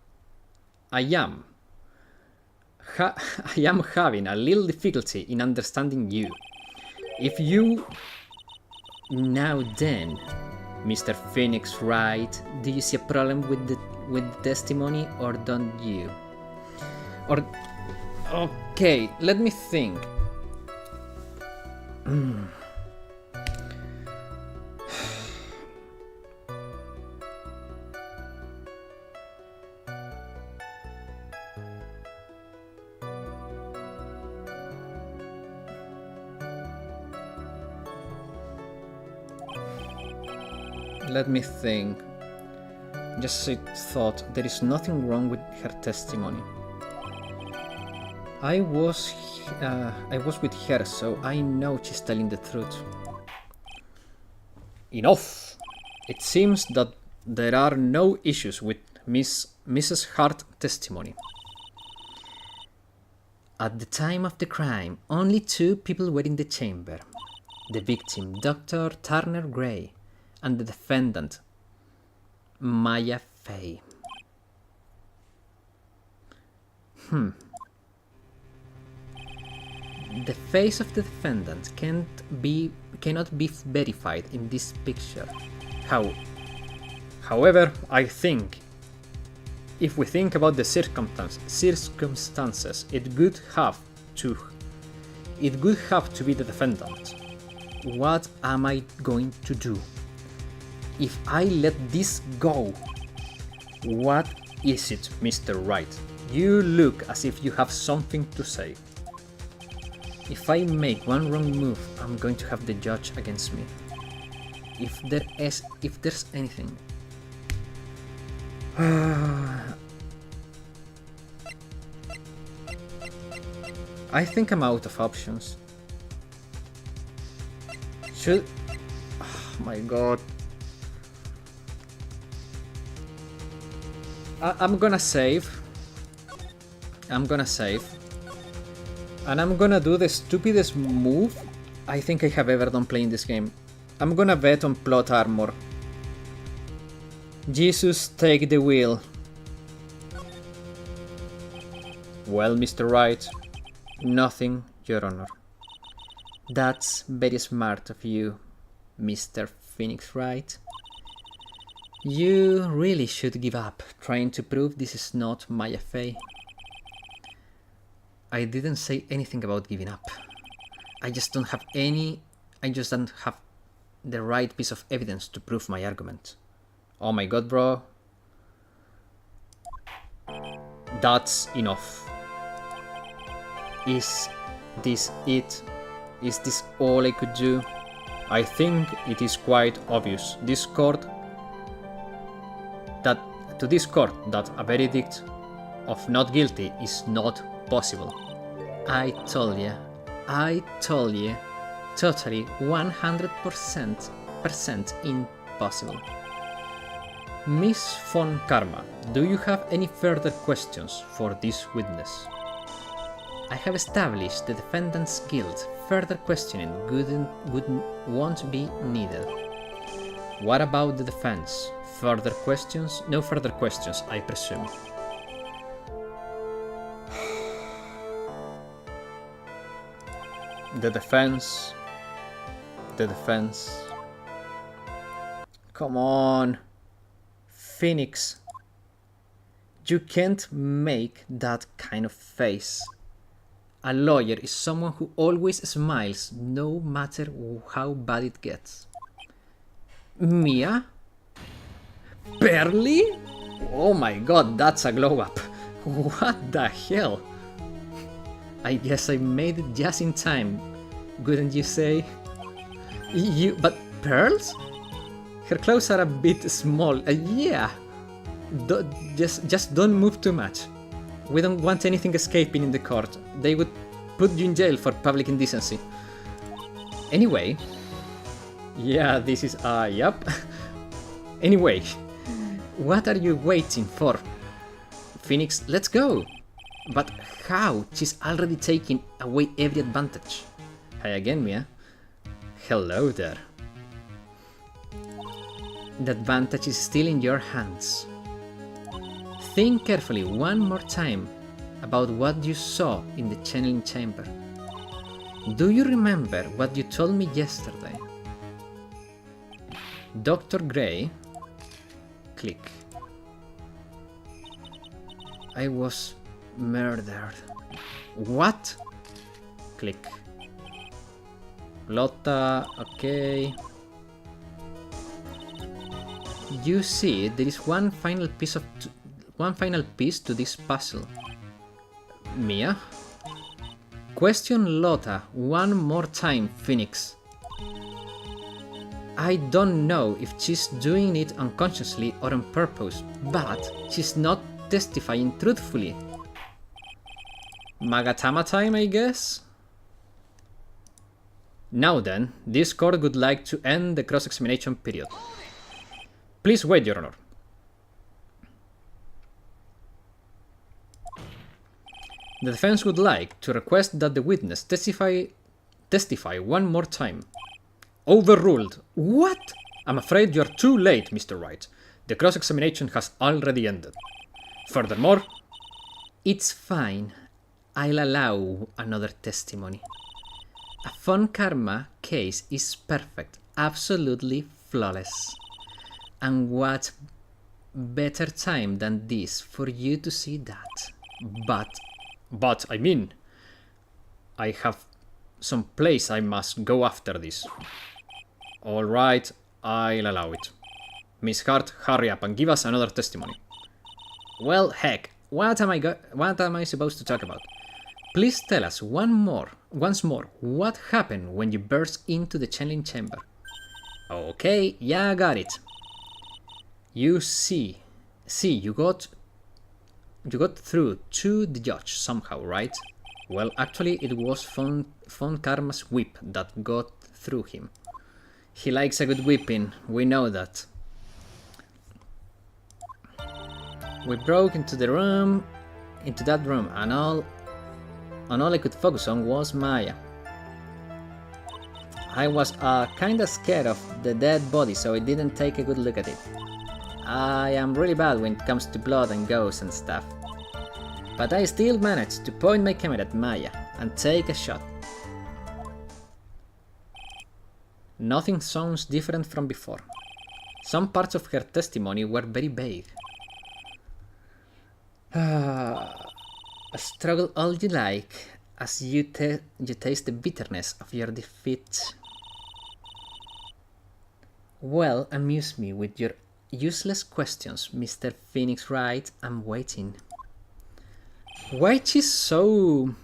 Speaker 1: having a little difficulty in understanding you. If you... Now then, Mr. Phoenix Wright, do you see a problem with the testimony, or don't you? Or... Okay, let me think. Let me think. Just a thought. There is nothing wrong with her testimony. I was with her, so I know she's telling the truth. Enough! It seems that there are no issues with Mrs. Hart's testimony. At the time of the crime, only 2 people were in the chamber. The victim, Dr. Turner Gray, and the defendant, Maya Fey. The face of the defendant cannot be verified in this picture. However, I think, if we think about the circumstances, it would have to be the defendant. What am I going to do? If I let this go, what is it, Mr. Wright? You look as if you have something to say. If I make one wrong move, I'm going to have the judge against me. If there's anything... I think I'm out of options. Should... Oh my god. I'm gonna save. And I'm gonna do the stupidest move I think I have ever done playing this game. I'm gonna bet on plot armor. Jesus, take the wheel. Well, Mr. Wright, nothing, Your Honor. That's very smart of you, Mr. Phoenix Wright. You really should give up trying to prove this is not Maya Fey. I didn't say anything about giving up. I just don't have the right piece of evidence to prove my argument. Oh my god, bro. That's enough. Is this it? Is this all I could do? I think it is quite obvious to this court that a verdict of not guilty is not possible. I told you, totally 100% impossible. Miss von Karma, do you have any further questions for this witness? I have established the defendant's guilt. Further questioning won't be needed. What about the defense? Further questions? No further questions, I presume. The defense. Come on. Phoenix. You can't make that kind of face. A lawyer is someone who always smiles, no matter how bad it gets. Mia? Barely? Oh my god, that's a glow up. What the hell? I guess I made it just in time, wouldn't you say? But pearls? Her clothes are a bit small. Yeah. Just don't move too much. We don't want anything escaping in the court. They would put you in jail for public indecency. Anyway. Yeah, this is... yup. Anyway. What are you waiting for? Phoenix, let's go. But how? She's already taken away every advantage. Hi again, Mia. Hello there. The advantage is still in your hands. Think carefully one more time about what you saw in the channeling chamber. Do you remember what you told me yesterday? Dr. Gray. Click. I was murdered. What? Click. Lotta, okay. You see, there is one final piece to this puzzle. Mia? Question Lotta one more time, Phoenix. I don't know if she's doing it unconsciously or on purpose, but she's not testifying truthfully. Magatama time, I guess? Now then, this court would like to end the cross-examination period. Please wait, Your Honor. The defense would like to request that the witness testify one more time. Overruled. What? I'm afraid you're too late, Mr. Wright. The cross-examination has already ended. Furthermore, it's fine. I'll allow another testimony. A Von Karma case is perfect, absolutely flawless. And what better time than this for you to see that? But I mean, I have some place I must go after this. Alright, I'll allow it. Miss Hart, hurry up and give us another testimony. Well, heck, what am I supposed to talk about? Please tell us once more, what happened when you burst into the channeling chamber? Okay, yeah, I got it. You see, you got through to the judge somehow, right? Well, actually, it was Von Karma's whip that got through him. He likes a good whipping, we know that. We broke into that room, and all I could focus on was Maya. I was kinda scared of the dead body, so I didn't take a good look at it. I am really bad when it comes to blood and ghosts and stuff. But I still managed to point my camera at Maya and take a shot. Nothing sounds different from before. Some parts of her testimony were very vague. Struggle all you like, as you taste the bitterness of your defeat. Well, amuse me with your useless questions, Mr. Phoenix Wright. I'm waiting. Why she's so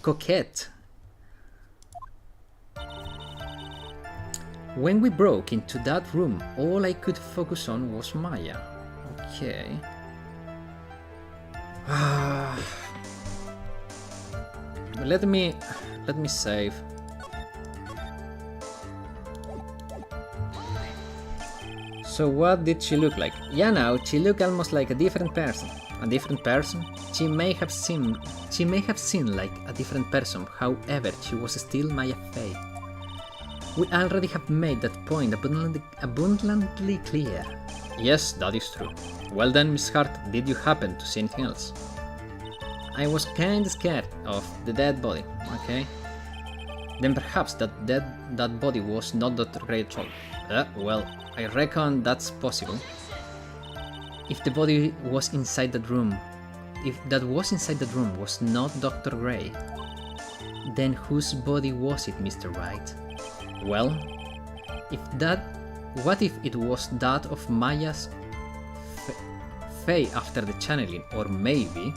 Speaker 1: coquette? When we broke into that room, all I could focus on was Maya. Okay. Let me save. So what did she look like? Yeah, now she looked almost like a different person. A different person? She may have seemed like a different person, however, she was still Maya Fey. We already have made that point abundantly clear. Yes, that is true. Well then, Miss Hart, did you happen to see anything else? I was kinda scared of the dead body, okay? Then perhaps that body was not Dr. Gray at all. Well, I reckon that's possible. If the body was inside that room, if that was inside that room was not Dr. Gray, then whose body was it, Mr. Wright? Well, what if it was that of Maya's Faye after the channeling, or maybe...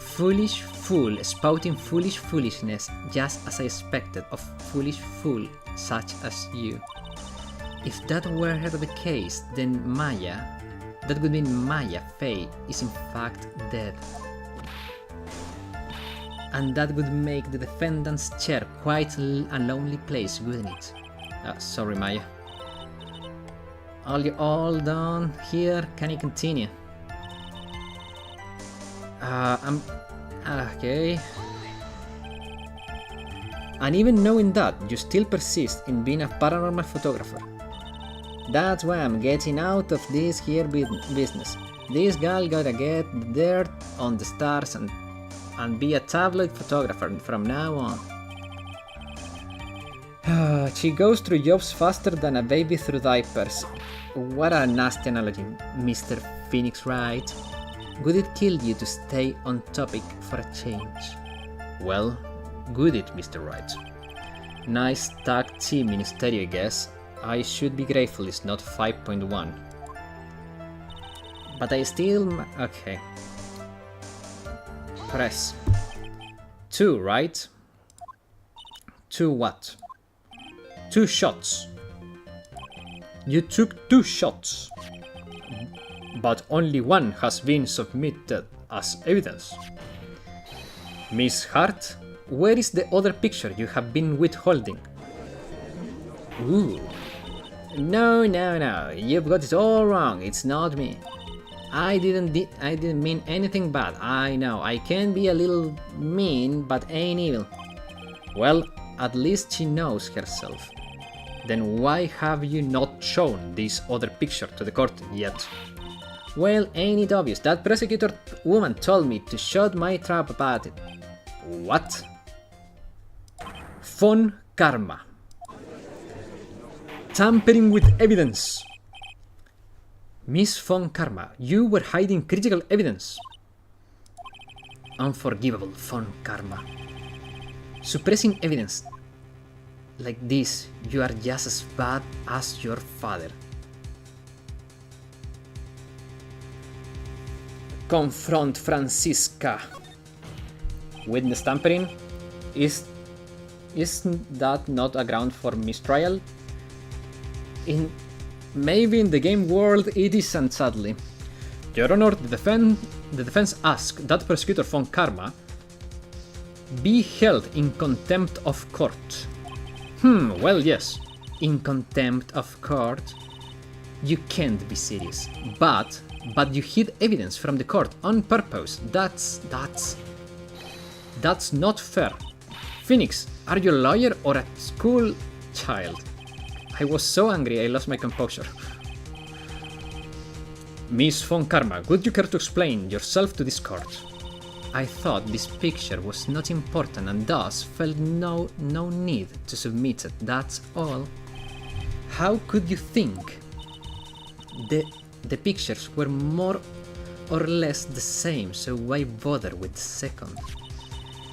Speaker 1: Foolish fool, spouting foolish foolishness, just as I expected of foolish fool such as you. If that were the case, then that would mean Maya Faye is in fact dead. And that would make the defendant's chair quite a lonely place, wouldn't it? Sorry, Maya. Are you all done here? Can you continue? Okay. And even knowing that, you still persist in being a paranormal photographer. That's why I'm getting out of this here business. This gal gotta get the dirt on the stars and be a tabloid photographer from now on. She goes through jobs faster than a baby through diapers. What a nasty analogy, Mr. Phoenix Wright. Would it kill you to stay on topic for a change? Well, would it, Mr. Wright? Nice tag team in stereo, I guess. I should be grateful it's not 5.1. But I still... okay. Press. 2, right? 2 what? 2 shots. You took 2 shots. But only one has been submitted as evidence. Miss Hart, where is the other picture you have been withholding? Ooh. No, you've got it all wrong, it's not me. I didn't mean anything bad, I know, I can be a little mean, but ain't evil. Well, at least she knows herself. Then why have you not shown this other picture to the court yet? Well, ain't it obvious? That prosecutor woman told me to shut my trap about it. What? Phone karma. Tampering with evidence. Miss Von Karma, you were hiding critical evidence. Unforgivable, Von Karma. Suppressing evidence like this, you are just as bad as your father. Confront Francisca. Witness tampering? Isn't that not a ground for mistrial? Maybe in the game world it isn't, sadly. Your Honor, the defense asked that Prosecutor Von Karma be held in contempt of court. Well, yes. In contempt of court? You can't be serious. But you hid evidence from the court on purpose. That's not fair. Phoenix, are you a lawyer or a school child? I was so angry I lost my composure. Miss Von Karma, would you care to explain yourself to this court? I thought this picture was not important and thus felt no need to submit it, that's all. How could you think? The pictures were more or less the same, so why bother with the second?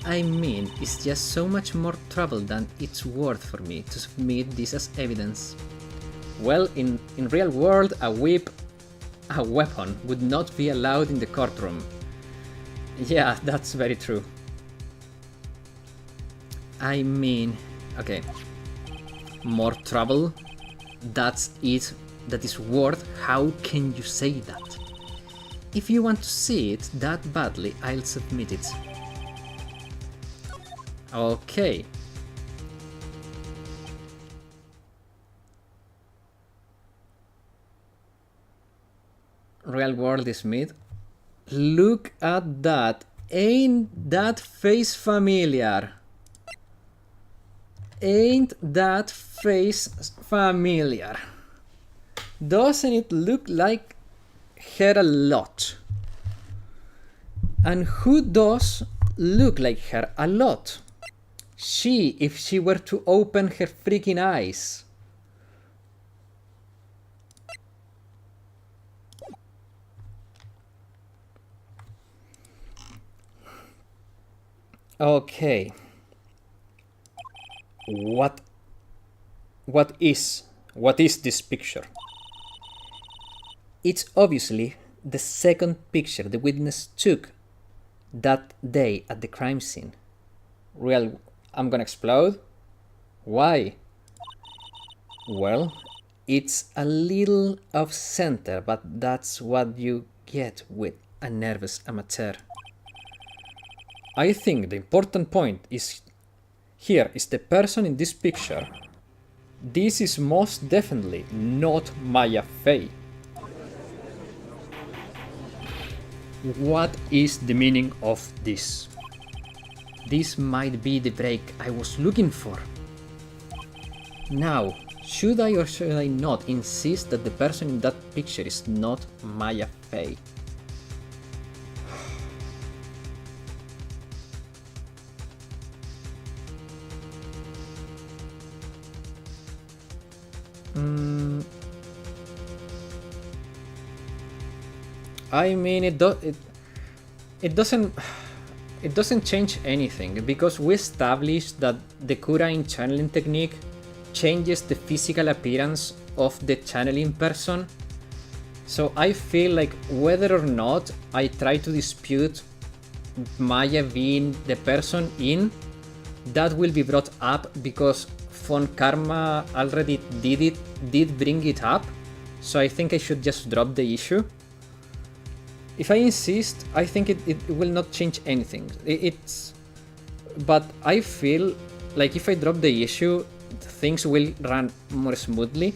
Speaker 1: I mean, it's just so much more trouble than it's worth for me to submit this as evidence. Well, in real world, a weapon would not be allowed in the courtroom. Yeah, that's very true. I mean, okay. More trouble? That's it. That is worth. How can you say that? If you want to see it that badly, I'll submit it. Okay. Real world is mid. Look at that. Ain't that face familiar? Ain't that face familiar? Doesn't it look like her a lot? And who does look like her a lot? She, if she were to open her freaking eyes. Okay. What is this picture? It's obviously the second picture the witness took that day at the crime scene. Real, I'm gonna explode. Why? Well, it's a little off center, but that's what you get with a nervous amateur. I think the important point is here is the person in this picture. This is most definitely not Maya Fey. What is the meaning of this? This might be the break I was looking for. Now, Should I or should I not insist that the person in that picture is not Maya Fey? I mean, it doesn't change anything, because we established that the Kurain channeling technique changes the physical appearance of the channeling person. So I feel like whether or not I try to dispute Maya being the person in, that will be brought up because Von Karma already did bring it up. So I think I should just drop the issue. If I insist, I think it will not change anything. But I feel like if I drop the issue, things will run more smoothly.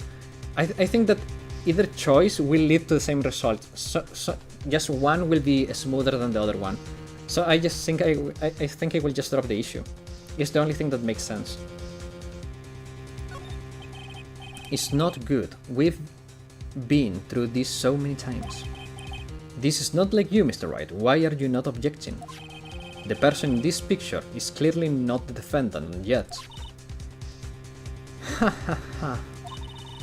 Speaker 1: I think that either choice will lead to the same result. So just one will be smoother than the other one. So I just think I think I will just drop the issue. It's the only thing that makes sense. It's not good. We've been through this so many times. This is not like you, Mr. Wright. Why are you not objecting? The person in this picture is clearly not the defendant yet. Ha ha ha.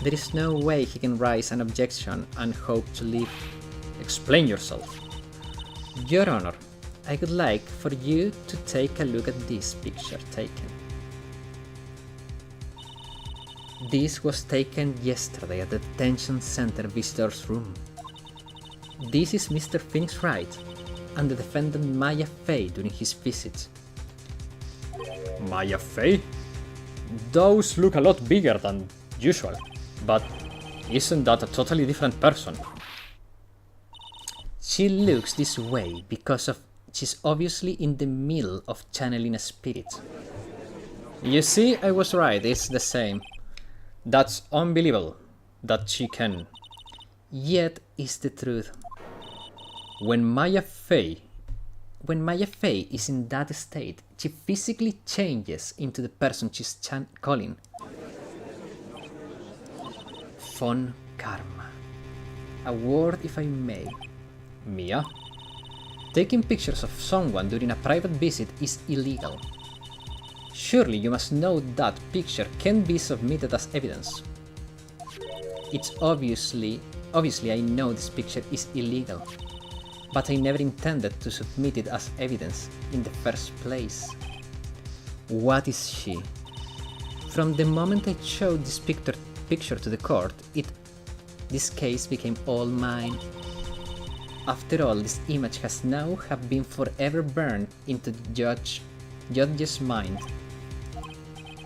Speaker 1: There is no way he can raise an objection and hope to live. Explain yourself. Your Honor, I would like for you to take a look at this picture taken. This was taken yesterday at the detention center visitor's room. This is Mr. Phoenix Wright and the defendant Maya Fey during his visit. Maya Fey? Those look a lot bigger than usual, but isn't that a totally different person? She looks this way because she's obviously in the middle of channeling a spirit. You see, I was right, it's the same. That's unbelievable that she can. Yet is the truth. When Maya Fey is in that state, she physically changes into the person she's calling. Von Karma. A word, if I may. Mia? Taking pictures of someone during a private visit is illegal. Surely you must know that picture can be submitted as evidence. It's obviously I know this picture is illegal, but I never intended to submit it as evidence in the first place. What is she? From the moment I showed this picture to the court, this case became all mine. After all, this image has now been forever burned into the judge's mind.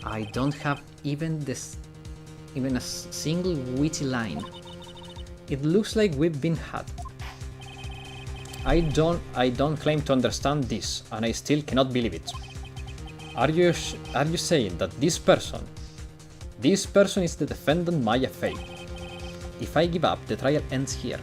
Speaker 1: I don't have even a single witty line. It looks like we've been had. I don't claim to understand this, and I still cannot believe it. Are you saying that this person is the defendant Maya Fey? If I give up, the trial ends here.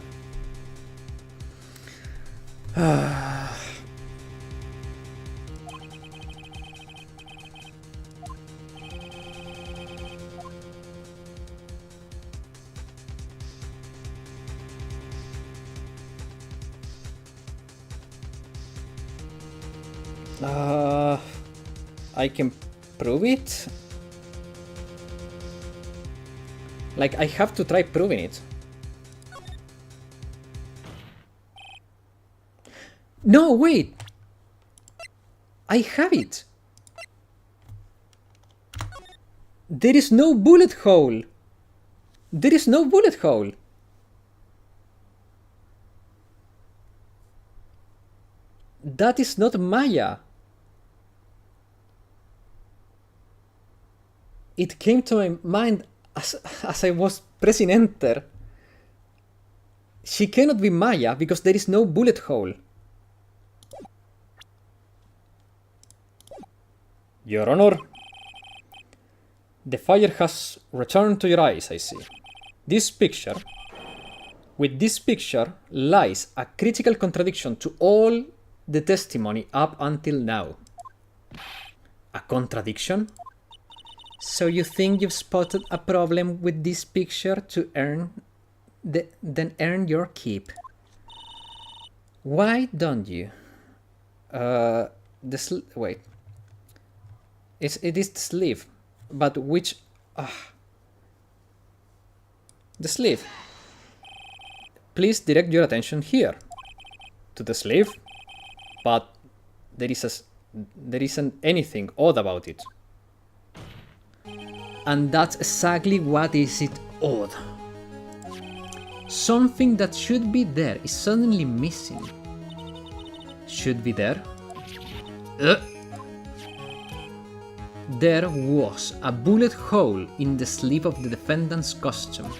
Speaker 1: I can prove it? Like, I have to try proving it. No, wait! I have it! There is no bullet hole! There is no bullet hole! That is not Maya! It came to my mind as I was pressing enter. She cannot be Maya because there is no bullet hole. Your Honor, the fire has returned to your eyes, I see. With this picture lies a critical contradiction to all the testimony up until now. A contradiction? So you think you've spotted a problem with this picture to then earn your keep. Why don't you? Wait. It is the sleeve, but which? The sleeve. Please direct your attention here, to the sleeve. But there isn't anything odd about it. And that's exactly what is it odd. Something that should be there is suddenly missing. Should be there? There was a bullet hole in the sleeve of the defendant's costume.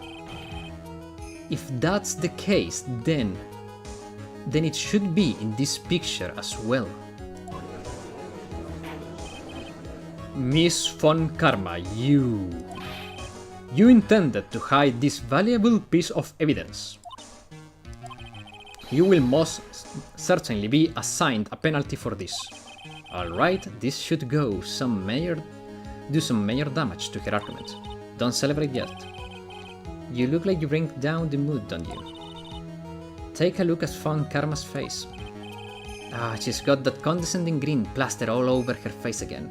Speaker 1: If that's the case, then it should be in this picture as well. Miss Von Karma, you intended to hide this valuable piece of evidence. You will most certainly be assigned a penalty for this. Alright, this should do some major damage to her argument. Don't celebrate yet. You look like you bring down the mood, don't you? Take a look at Von Karma's face. She's got that condescending grin plastered all over her face again.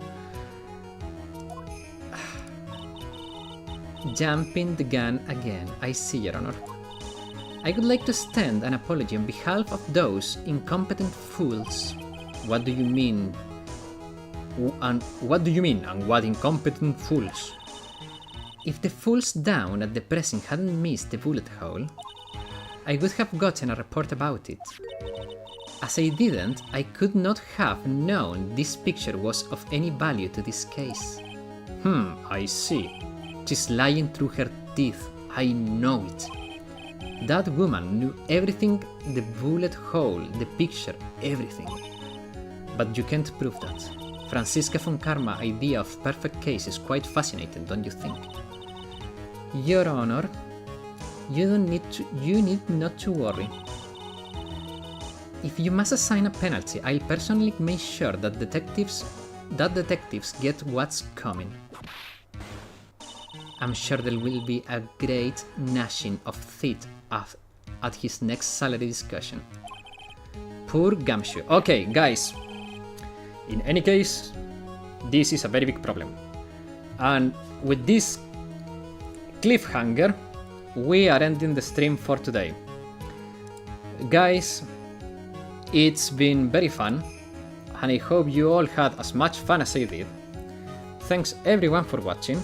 Speaker 1: Jumping the gun again, I see, Your Honor. I would like to extend an apology on behalf of those incompetent fools. What do you mean? And what incompetent fools? If the fools down at the precinct hadn't missed the bullet hole, I would have gotten a report about it. As I didn't, I could not have known this picture was of any value to this case. I see. She's lying through her teeth. I know it. That woman knew everything, the bullet hole, the picture, everything. But you can't prove that. Franziska von Karma's idea of perfect case is quite fascinating, don't you think? Your Honor, you need not to worry. If you must assign a penalty, I'll personally make sure that detectives get what's coming. I'm sure there will be a great gnashing of teeth at his next salary discussion. Poor Gumshoe. Okay, guys. In any case, this is a very big problem. And with this cliffhanger, we are ending the stream for today. Guys, it's been very fun, and I hope you all had as much fun as I did. Thanks everyone for watching,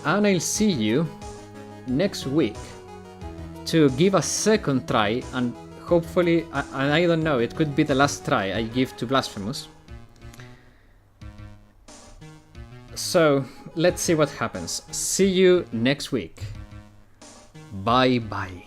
Speaker 1: and I'll see you next week to give a second try, and hopefully, and I don't know, it could be the last try I give to Blasphemous. So, let's see what happens. See you next week. Bye bye.